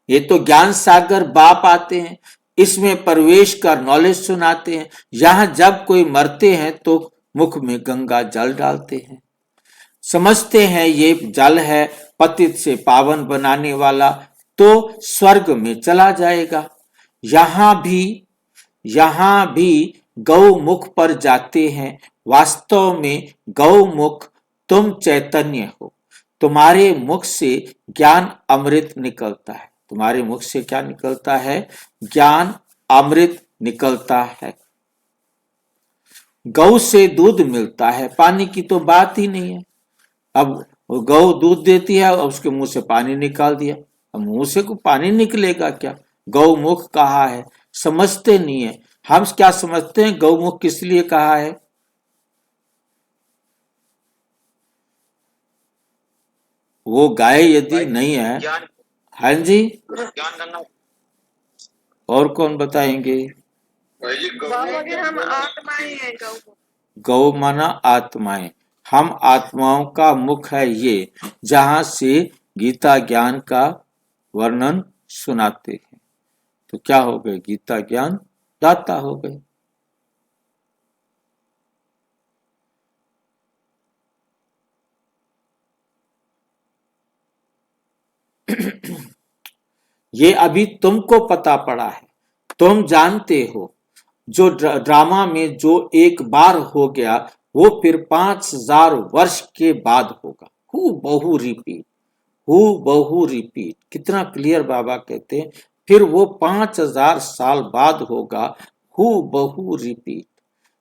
ये तो ज्ञान सागर बाप आते हैं, इसमें प्रवेश कर नॉलेज सुनाते हैं। यहां जब कोई मरते हैं तो मुख में गंगा जल डालते हैं, समझते हैं ये जल है पतित से पावन बनाने वाला, तो स्वर्ग में चला जाएगा। यहां भी गौमुख पर जाते हैं, वास्तव में गौमुख तुम चैतन्य हो, तुम्हारे मुख से ज्ञान अमृत निकलता है। तुम्हारे मुख से क्या निकलता है? ज्ञान अमृत निकलता है। गौ से दूध मिलता है, पानी की तो बात ही नहीं है। अब गौ दूध देती है और उसके मुंह से पानी निकाल दिया, अब मुंह से को पानी निकलेगा क्या? गौ मुख कहा है, समझते नहीं है। हम क्या समझते हैं गौमुख किस लिए कहा है? वो गाय यदि नहीं है, ज्ञान हाँ जी, ज्ञान गंगा और कौन बताएंगे? भाई जी बाबा जी हम आत्माएं हैं गौ। गौ माना आत्माएं, हम आत्माओं का मुख है ये, जहां से गीता ज्ञान का वर्णन सुनाते हैं। तो क्या हो गए? गीता ज्ञान दाता हो गए। ये अभी तुमको पता पड़ा है, तुम जानते हो। जो ड्रामा में जो एक बार हो गया वो फिर 5000 वर्ष के बाद होगा। हु बहु रिपीट, हु बहु रिपीट, कितना क्लियर बाबा कहते हैं। फिर वो 5000 साल बाद होगा, हु बहु रिपीट।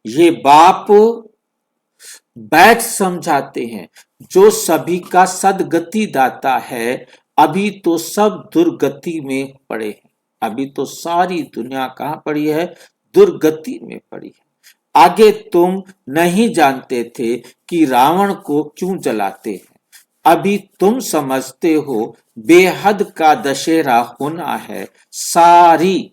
ये बाप बैठ समझाते हैं, जो सभी का सदगति दाता है। अभी तो सब दुर्गति में पड़े हैं, अभी तो सारी दुनिया कहाँ पड़ी है? दुर्गति में पड़ी है। आगे तुम नहीं जानते थे कि रावण को क्यों जलाते हैं, अभी तुम समझते हो बेहद का दशहरा होना है। सारी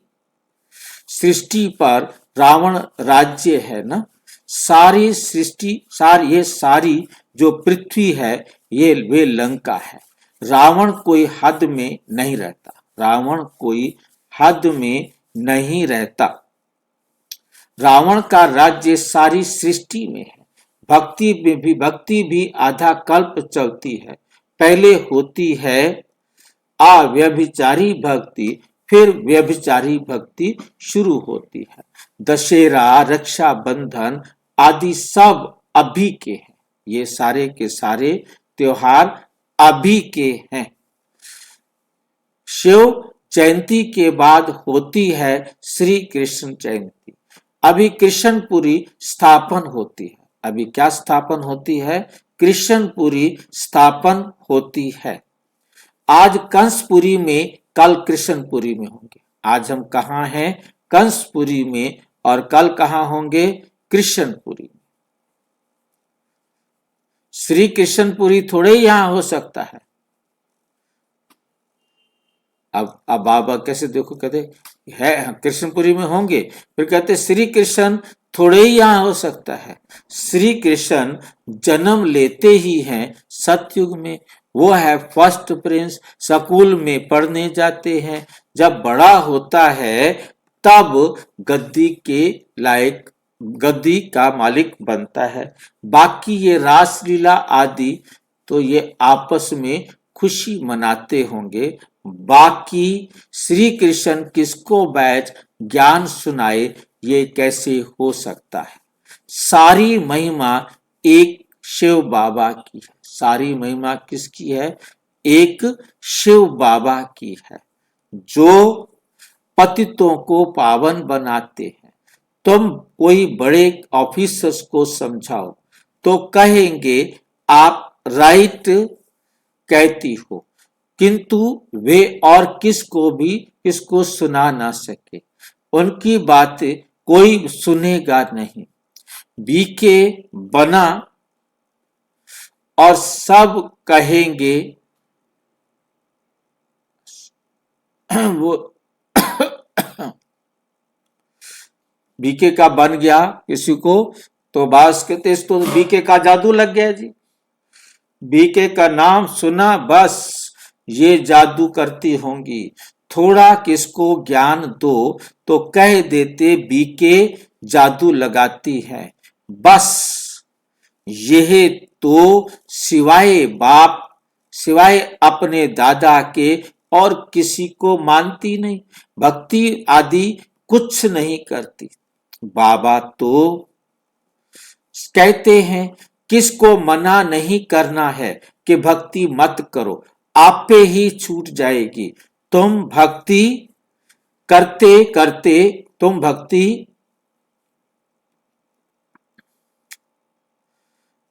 सृष्टि पर रावण राज्य है ना, सारी सृष्टि, ये सारी जो पृथ्वी है ये वे लंका है। रावण कोई हद में नहीं रहता, रावण कोई हद में नहीं रहता। रावण का राज्य सारी सृष्टि में है। भक्ति भी आधा कल्प चलती है। पहले होती है अव्यभिचारी भक्ति, फिर व्यभिचारी भक्ति शुरू होती है। दशहरा, रक्षाबंधन आदि सब अभी के हैं। ये सारे के सारे त्योहार अभी के हैं। शिव जयंती के बाद होती है श्री कृष्ण जयंती। अभी कृष्णपुरी स्थापन होती है। अभी क्या स्थापन होती है? कृष्णपुरी स्थापन होती है। आज कंसपुरी में, कल कृष्णपुरी में होंगे। आज हम कहाँ हैं? कंसपुरी में, और कल कहाँ होंगे? कृष्णपुरी में। श्री कृष्णपुरी थोड़े यहां हो सकता है। अब बाबा कैसे देखो, कहते है कृष्णपुरी में होंगे, फिर कहते श्री कृष्ण थोड़े ही यहां हो सकता है। श्री कृष्ण जन्म लेते ही हैं सतयुग में। वो है फर्स्ट प्रिंस। स्कूल में पढ़ने जाते हैं, जब बड़ा होता है तब गद्दी के लायक, गद्दी का मालिक बनता है। बाकी ये रासलीला आदि तो ये आपस में खुशी मनाते होंगे। बाकी श्री कृष्ण किसको बैठ ज्ञान सुनाए, ये कैसे हो सकता है? सारी महिमा एक शिव बाबा की है। सारी महिमा किसकी है? एक शिव बाबा की है, जो पतितों को पावन बनाते हैं। तुम कोई बड़े ऑफिसर्स को समझाओ तो कहेंगे आप राइट कहती हो, किंतु वे और किसको सुना ना सके। उनकी बातें कोई सुनेगा नहीं। बीके बना और सब कहेंगे वो बीके का बन गया किसी को तो बास कहते इस तो बीके का जादू लग गया जी। बीके का नाम सुना बस ये जादू करती होंगी। थोड़ा किसको ज्ञान दो तो कह देते बीके जादू लगाती है। बस यह तो सिवाय बाप, सिवाय अपने दादा के और किसी को मानती नहीं। भक्ति आदि कुछ नहीं करती। बाबा तो कहते हैं किसको मना नहीं करना है कि भक्ति मत करो, आपे ही छूट जाएगी। तुम भक्ति करते करते तुम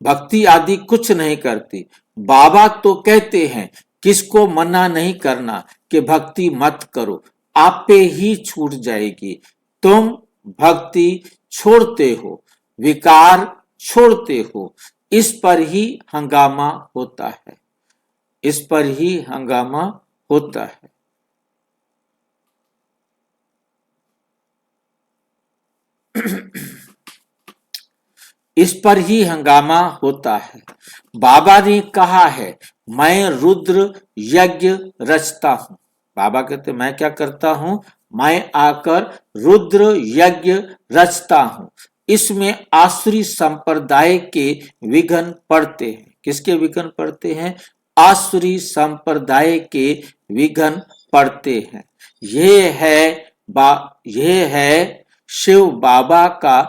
भक्ति आदि कुछ नहीं करती। बाबा तो कहते हैं किसको मना नहीं करना कि भक्ति मत करो, आपे ही छूट जाएगी। तुम भक्ति छोड़ते हो, विकार छोड़ते हो, इस पर ही हंगामा होता है, इस पर ही हंगामा होता है। इस पर ही हंगामा होता है। बाबा ने कहा है, मैं रुद्र यज्ञ रचता हूं। बाबा कहते मैं क्या करता हूं, मैं आकर रुद्र यज्ञ रचता हूं। इसमें आसुरी संप्रदाय के विघ्न पड़ते हैं। किसके विघ्न पड़ते हैं? आसुरी संप्रदाय के विघ्न पड़ते हैं। यह है शिव बाबा का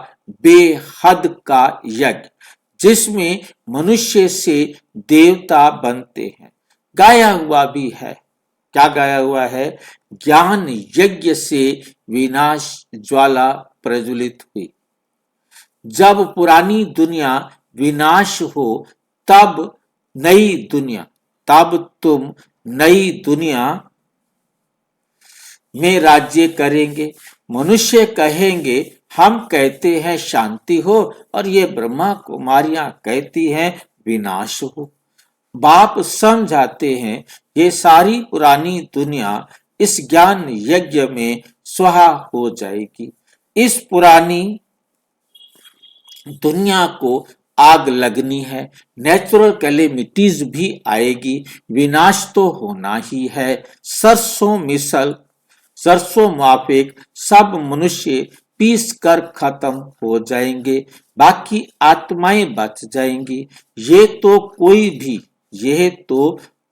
बेहद का यज्ञ, जिसमें मनुष्य से देवता बनते हैं। गाया हुआ भी है, क्या गाया हुआ है? ज्ञान यज्ञ से विनाश ज्वाला प्रज्वलित हुई। जब पुरानी दुनिया विनाश हो तब नई दुनिया, तब तुम नई दुनिया में राज्य करेंगे। मनुष्य कहेंगे हम कहते हैं शांति हो, और ये ब्रह्मा कुमारियां कहती हैं विनाश हो। बाप समझाते हैं ये सारी पुरानी दुनिया इस ज्ञान यज्ञ में स्वाहा हो जाएगी। इस पुरानी दुनिया को आग लगनी है, नेचुरल कैलेमिटीज भी आएगी, विनाश तो होना ही है। सरसों माफिक सब मनुष्य पीस कर खत्म हो जाएंगे, बाकी आत्माएं बच जाएंगी। ये तो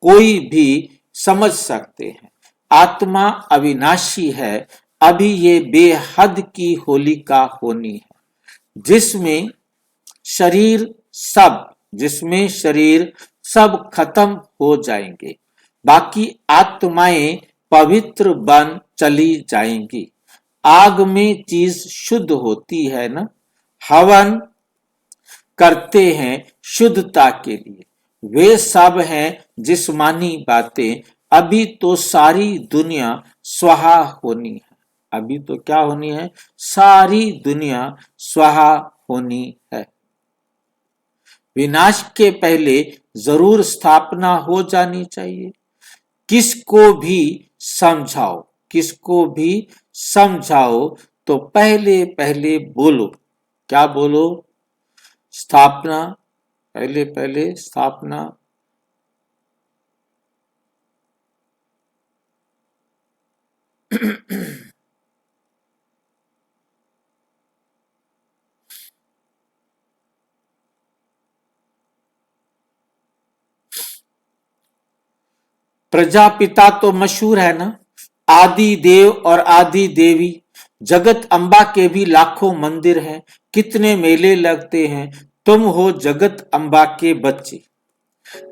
कोई भी समझ सकते हैं। आत्मा अविनाशी है। अभी ये बेहद की होलिका होनी है, जिसमें शरीर सब खत्म हो जाएंगे, बाकी आत्माएं पवित्र बन चली जाएंगी। आग में चीज शुद्ध होती है ना, हवन करते हैं शुद्धता के लिए। वे सब हैं जिस्मानी बातें। अभी तो सारी दुनिया स्वाहा होनी है। अभी तो क्या होनी है? सारी दुनिया स्वाहा होनी है। विनाश के पहले जरूर स्थापना हो जानी चाहिए। किसको भी समझाओ तो पहले बोलो। क्या बोलो? स्थापना, पहले स्थापना। प्रजापिता तो मशहूर है ना, आदि देव और आदि देवी। जगत अम्बा के भी लाखों मंदिर हैं, कितने मेले लगते हैं। तुम हो जगत अम्बा के बच्चे,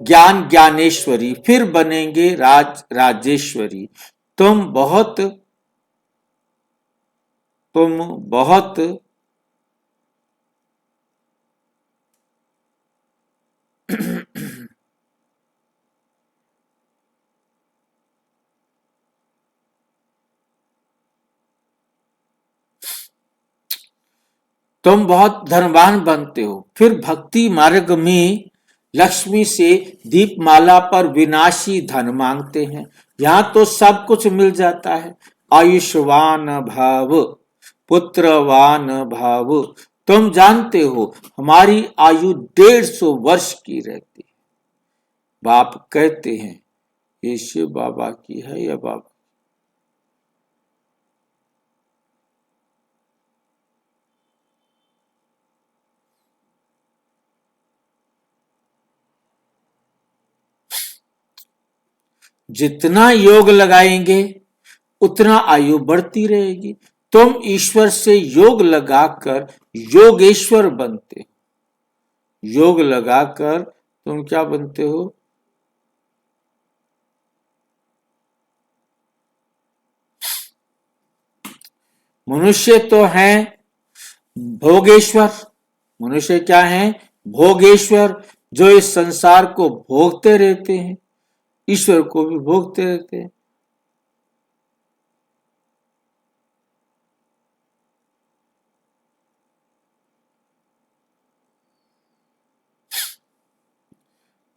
ज्ञान ज्ञानेश्वरी, फिर बनेंगे राजेश्वरी। तुम बहुत तुम बहुत धनवान बनते हो, फिर भक्ति मार्ग में लक्ष्मी से दीपमाला पर विनाशी धन मांगते हैं। यहाँ तो सब कुछ मिल जाता है। आयुष्मान भाव, पुत्रवान भाव। तुम जानते हो हमारी आयु 150 वर्ष की रहती है। बाप कहते हैं ये शिव बाबा की है या बाबा? जितना योग लगाएंगे उतना आयु बढ़ती रहेगी। तुम ईश्वर से योग लगाकर योगेश्वर बनते हो। योग लगाकर तुम क्या बनते हो? मनुष्य तो हैं भोगेश्वर। मनुष्य क्या हैं? भोगेश्वर, जो इस संसार को भोगते रहते हैं, ईश्वर को भी भोगते रहते हैं।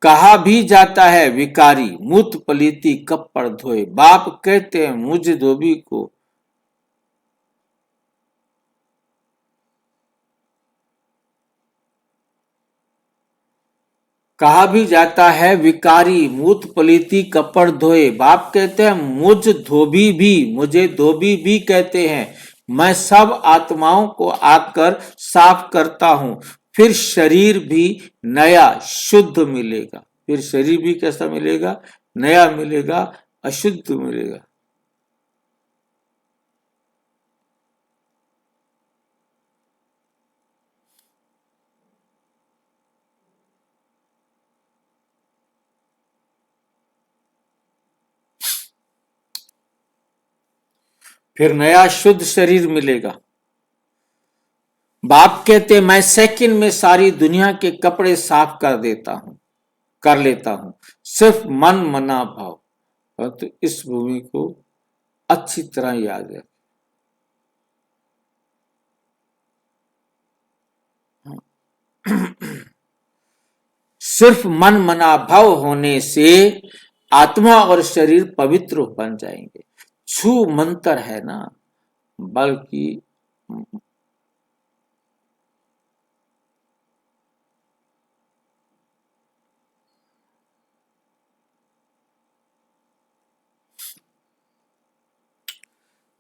कहा भी जाता है विकारी मूत पलीती कपड़ धोए। बाप कहते हैं मुझ धोबी को कहा भी जाता है विकारी मूत पलीती कपड़ धोए। बाप कहते हैं मुझे धोबी भी कहते हैं। मैं सब आत्माओं को आकर साफ करता हूं, फिर शरीर भी नया शुद्ध मिलेगा। फिर शरीर भी कैसा मिलेगा? नया मिलेगा, अशुद्ध मिलेगा। फिर नया शुद्ध शरीर मिलेगा। बाप कहते मैं सेकंड में सारी दुनिया के कपड़े साफ कर लेता हूं, सिर्फ मन मना भाव। तो इस भूमि को अच्छी तरह याद है। सिर्फ मन मना भाव होने से आत्मा और शरीर पवित्र बन जाएंगे। छू मंत्र है ना, बल्कि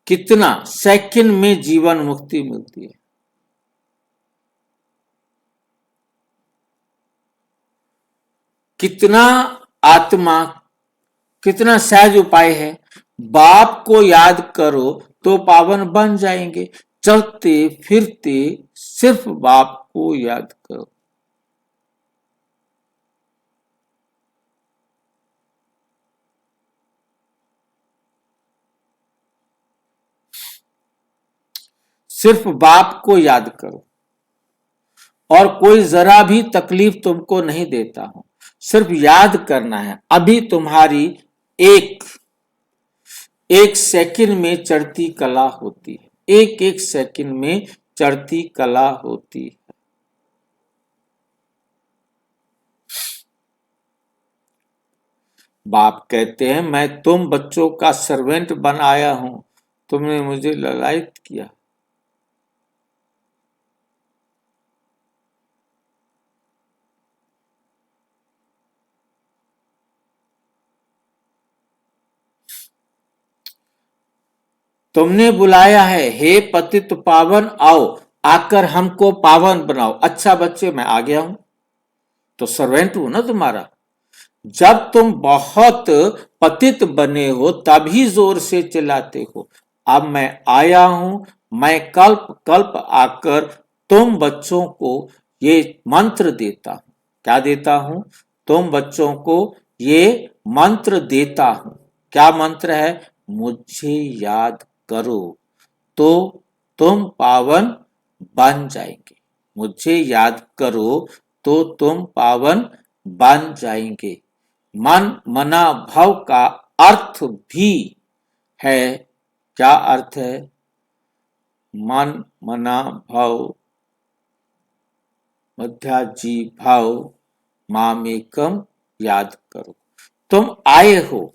कितना सेकंड में जीवन मुक्ति मिलती है। कितना आत्मा, कितना सहज उपाय है। बाप को याद करो तो पावन बन जाएंगे। चलते फिरते सिर्फ बाप को याद करो। सिर्फ बाप को याद करो और कोई जरा भी तकलीफ तुमको नहीं देता हूं। सिर्फ याद करना है। अभी तुम्हारी एक सेकंड में चढ़ती कला होती है। एक सेकंड में चढ़ती कला होती है। बाप कहते हैं मैं तुम बच्चों का सर्वेंट बनाया हूं, तुमने मुझे ललायत किया। तुमने बुलाया है, हे पतित पावन आओ, आकर हमको पावन बनाओ। अच्छा बच्चे मैं आ गया हूं, तो सर्वेंट हूं ना तुम्हारा। जब तुम बहुत पतित बने हो तभी जोर से चिल्लाते हो। अब मैं आया हूं, मैं कल्प कल्प आकर तुम बच्चों को ये मंत्र देता हूं। क्या देता हूं? तुम बच्चों को ये मंत्र देता हूं। क्या मंत्र है? मुझे याद करो तो तुम पावन बन जाएंगे। मुझे याद करो तो तुम पावन बन जाएंगे। मन मना भाव का अर्थ भी है। क्या अर्थ है? मन मना भाव मध्याजी भाव मामेकम याद करो। तुम आए हो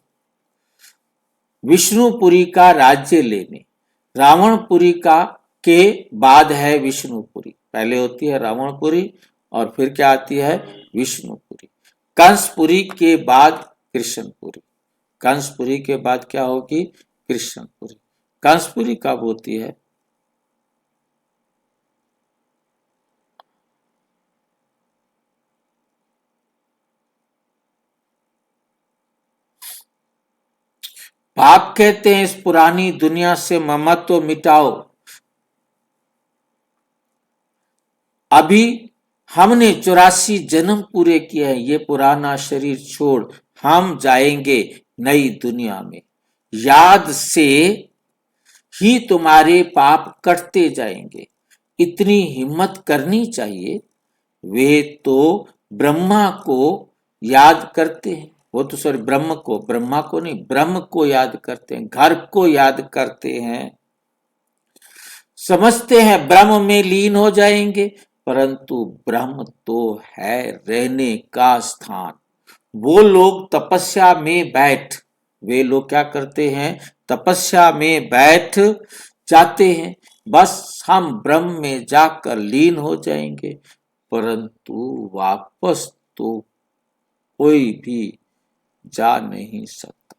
विष्णुपुरी का राज्य लेने। रावणपुरी का के बाद है विष्णुपुरी। पहले होती है रावणपुरी और फिर क्या आती है? विष्णुपुरी। कंसपुरी के बाद कृष्णपुरी। कंसपुरी के बाद क्या होगी? कृष्णपुरी। कंसपुरी कब होती है? बाप कहते हैं इस पुरानी दुनिया से ममत्व मिटाओ। अभी हमने 84 जन्म पूरे किए हैं। ये पुराना शरीर छोड़ हम जाएंगे नई दुनिया में। याद से ही तुम्हारे पाप कटते जाएंगे। इतनी हिम्मत करनी चाहिए। वे तो ब्रह्मा को याद करते हैं। वो तो सॉरी ब्रह्मा को नहीं, ब्रह्म को याद करते हैं, घर को याद करते हैं। समझते हैं ब्रह्म में लीन हो जाएंगे, परंतु ब्रह्म तो है रहने का स्थान। वो लोग तपस्या में बैठ, वे लोग क्या करते हैं, तपस्या में बैठ जाते हैं, बस हम ब्रह्म में जाकर लीन हो जाएंगे, परंतु वापस तो कोई भी जा नहीं सकता,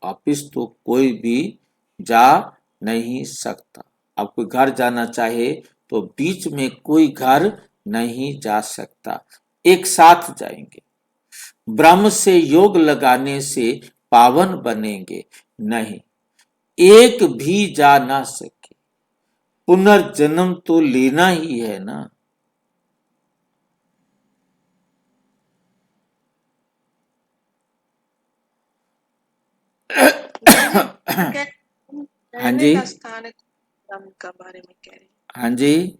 वापिस तो कोई भी जा नहीं सकता। अब कोई घर जाना चाहे तो बीच में कोई घर नहीं जा सकता, एक साथ जाएंगे। ब्रह्म से योग लगाने से पावन बनेंगे नहीं, एक भी जा ना सके, पुनर्जन्म तो लेना ही है ना। हाँ रहने जी, का स्थान है, ब्रह्म का बारे में कह रहे हैं। हाँ जी,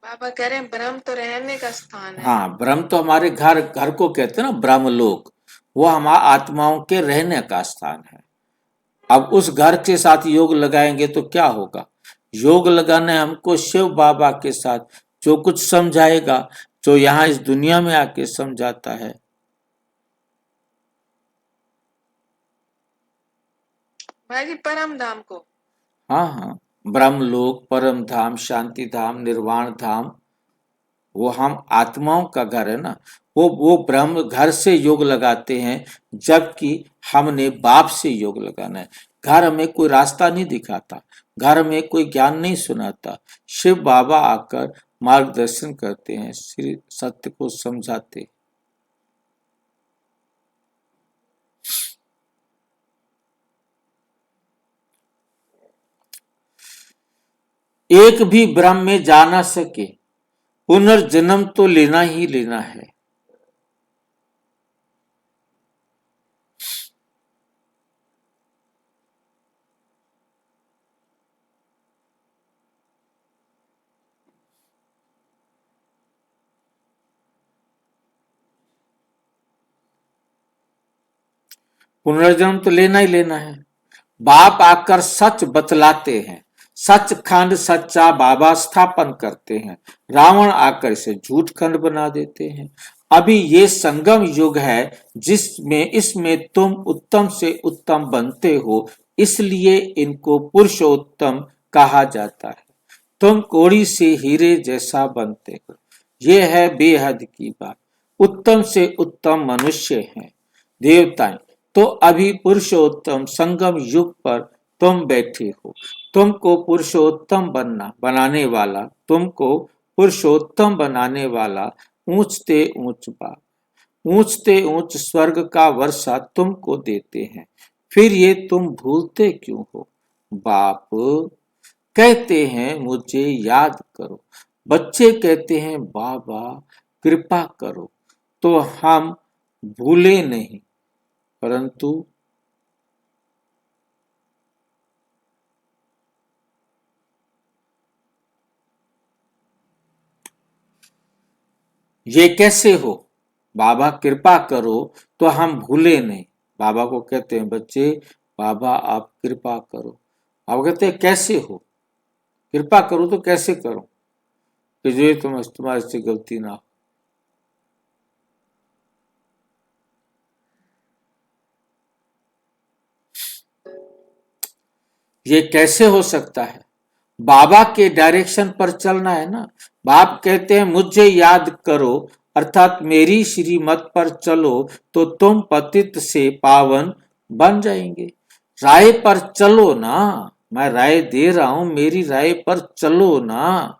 बाबा कह रहे हैं ब्रह्म तो रहने का स्थान है। हाँ, ब्रह्म तो हमारे घर, घर को कहते हैं ना ब्रह्मलोक, वो हमारा आत्माओं के रहने का स्थान है। अब उस घर के साथ योग लगाएंगे तो क्या होगा, योग लगाना है हमको शिव बाबा के साथ, जो कुछ समझाएगा, जो यहाँ इस दुनिया में आके समझाता है। भाई जी परम धाम को, हाँ हाँ, ब्रह्मलोक, परम धाम, शांति धाम, निर्वाण धाम, वो हम आत्माओं का घर है ना। वो ब्रह्म घर से योग लगाते हैं, जबकि हमने बाप से योग लगाना है। घर हमें कोई रास्ता नहीं दिखाता, घर हमें कोई ज्ञान नहीं सुनाता, शिव बाबा आकर मार्गदर्शन करते हैं, श्री सत्य को समझाते हैं। एक भी ब्रह्म में जा ना सके, पुनर्जन्म तो लेना ही लेना है। पुनर्जन्म तो लेना ही लेना है। बाप आकर सच बतलाते हैं, सचखंड सच्चा बाबा स्थापन करते हैं, रावण आकर इसे झूठ खंड बना देते हैं। अभी ये संगम युग है, जिसमें इसमें तुम उत्तम से उत्तम बनते हो, इसलिए इनको पुरुषोत्तम कहा जाता है। तुम कोड़ी से हीरे जैसा बनते हो, ये है बेहद की बात। उत्तम से उत्तम मनुष्य हैं देवताएं, तो अभी पुरुषोत्तम संगम युग पर तुम बैठे हो। तुमको पुरुषोत्तम बनाने वाला, तुमको पुरुषोत्तम बनाने वाला ऊंचते ऊंच बात, ऊंचते ऊंच स्वर्ग का वर्षा तुमको देते हैं, फिर ये तुम भूलते क्यों हो। बाप कहते हैं मुझे याद करो, बच्चे कहते हैं बाबा कृपा करो, तो हम भूले नहीं, परंतु ये कैसे हो, बाबा कृपा करो तो हम भूले नहीं। बाबा को कहते हैं बच्चे, बाबा आप कृपा करो। बाबा कहते हैं कैसे हो, कृपा करो तो कैसे करो, कि जो तुम्हारे से गलती ना हो। ये कैसे हो सकता है, बाबा के डायरेक्शन पर चलना है ना। बाप कहते हैं मुझे याद करो, अर्थात मेरी श्रीमत पर चलो, तो तुम पतित से पावन बन जाएंगे। राय पर चलो ना, मैं राय दे रहा हूं, मेरी राय पर चलो ना।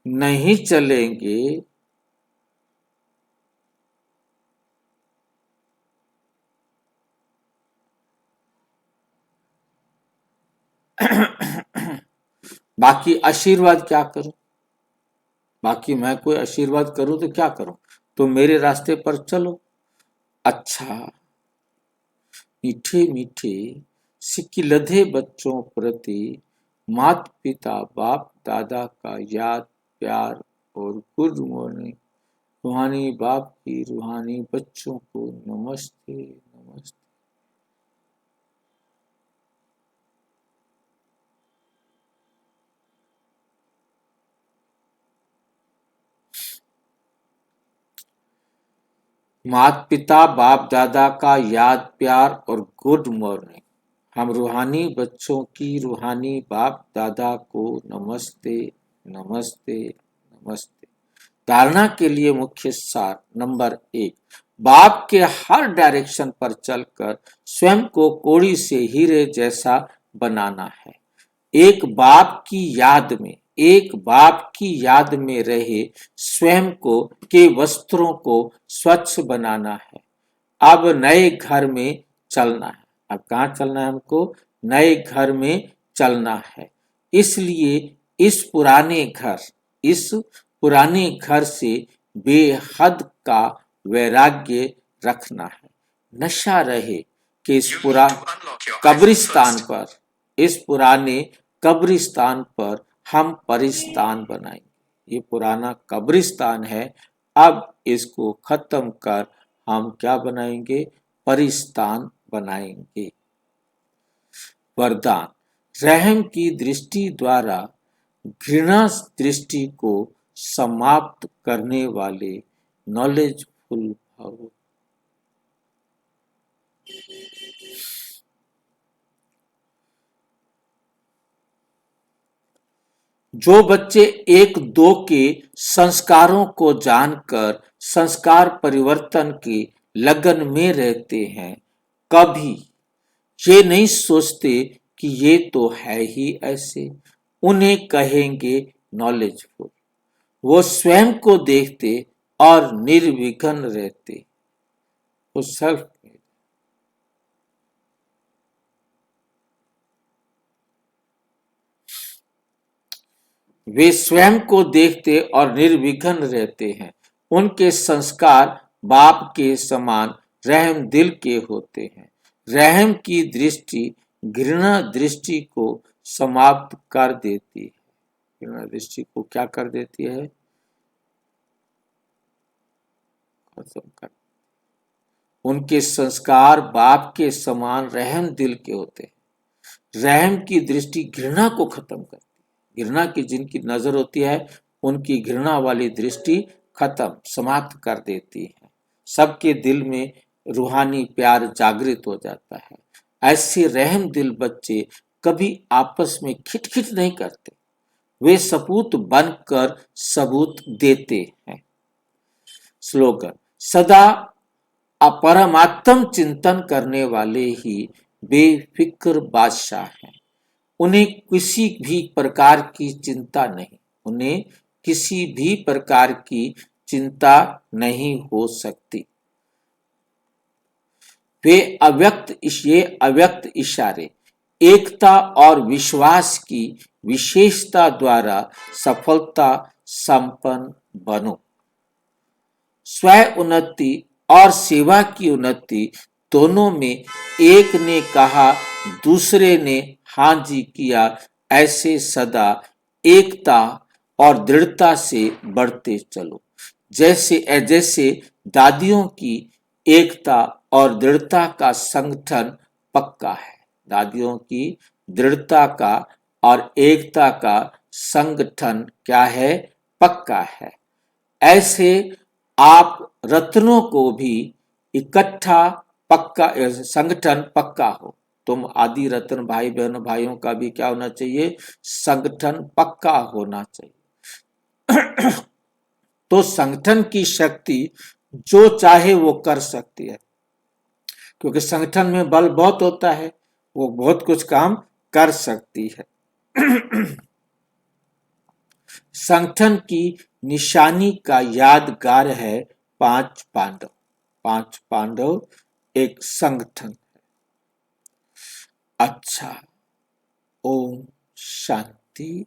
नहीं चलेंगे बाकी आशीर्वाद क्या करूं, बाकी मैं कोई आशीर्वाद करूं तो क्या करूं, तो मेरे रास्ते पर चलो। अच्छा, मीठे मीठे सिकिलधे बच्चों प्रति माता पिता बाप दादा का याद प्यार और गुड मॉर्निंग। रूहानी बाप की रूहानी बच्चों को नमस्ते नमस्ते। माता पिता बाप दादा का याद प्यार और गुड मॉर्निंग। हम रूहानी बच्चों की रूहानी बाप दादा को नमस्ते नमस्ते नमस्ते। धारणा के लिए मुख्य सार नंबर 1, बाप के हर डायरेक्शन पर चलकर स्वयं को कोड़ी से हीरे जैसा बनाना है। एक बाप की याद में रहे स्वयं को के वस्त्रों को स्वच्छ बनाना है। अब नए घर में चलना है। अब कहाँ चलना है हमको? नए घर में चलना है। इसलिए इस पुराने घर से बेहद का वैराग्य रखना है। नशा रहे कि इस पुराने कब्रिस्तान पर हम परिस्तान बनाएंगे। ये पुराना कब्रिस्तान है, अब इसको खत्म कर हम क्या बनाएंगे? परिस्तान बनाएंगे। वरदान, रहम की दृष्टि द्वारा घृणा दृष्टि को समाप्त करने वाले नॉलेजफुल भव। जो बच्चे 1-2 के संस्कारों को जानकर संस्कार परिवर्तन की लगन में रहते हैं, कभी ये नहीं सोचते कि ये तो है ही ऐसे, उन्हें कहेंगे नॉलेजफुल। वो स्वयं को देखते और निर्विघ्न रहते। वो सेल्फ वे स्वयं को देखते और निर्विघ्न रहते हैं। उनके संस्कार बाप के समान रहम दिल के होते हैं। रहम की दृष्टि घृणा दृष्टि को समाप्त कर देती है। घृणा दृष्टि को क्या कर देती है? खत्म कर। उनके संस्कार बाप के समान रहम दिल के होते हैं। रहम की दृष्टि घृणा को खत्म करती है। घृणा की जिनकी नजर होती है, उनकी घृणा वाली दृष्टि खत्म समाप्त कर देती है। सबके दिल में रूहानी प्यार जागृत हो जाता है। ऐसे रहम दिल बच्चे कभी आपस में खिटखिट नहीं करते। वे सपूत बनकर सबूत देते हैं। स्लोगन, सदा अपरमात्म चिंतन करने वाले ही बेफिक्र बादशाह हैं। उन्हें किसी भी प्रकार की चिंता नहीं, उन्हें किसी भी प्रकार की चिंता नहीं हो सकती। वे अव्यक्त इशारे, एकता और विश्वास की विशेषता द्वारा सफलता संपन्न बनो। स्व उन्नति और सेवा की उन्नति दोनों में एक ने कहा, दूसरे ने हाँ जी किया, ऐसे सदा एकता और दृढ़ता से बढ़ते चलो। जैसे दादियों की एकता और दृढ़ता का संगठन पक्का है। दादियों की दृढ़ता का और एकता का संगठन क्या है? पक्का है। ऐसे आप रत्नों को भी इकट्ठा पक्का संगठन पक्का हो। तुम आदि रत्न भाई बहनों भाइयों का भी क्या होना चाहिए? संगठन पक्का होना चाहिए। तो संगठन की शक्ति जो चाहे वो कर सकती है, क्योंकि संगठन में बल बहुत होता है, वो बहुत कुछ काम कर सकती है। संगठन की निशानी का यादगार है 5 पांडव। 5 पांडव एक संगठन है। अच्छा, ओम शांति।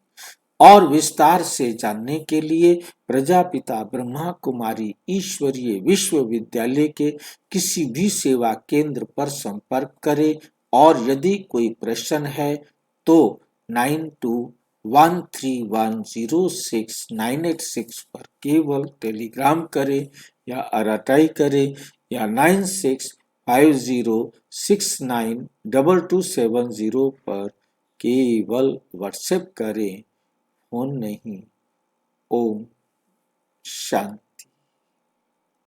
और विस्तार से जानने के लिए प्रजापिता ब्रह्मा कुमारी ईश्वरीय विश्वविद्यालय के किसी भी सेवा केंद्र पर संपर्क करें। और यदि कोई प्रश्न है तो 9213106986 पर केवल टेलीग्राम करें या अराटाई करें या 9650692270 पर केवल व्हाट्सएप करें, फोन नहीं। ओम शांति।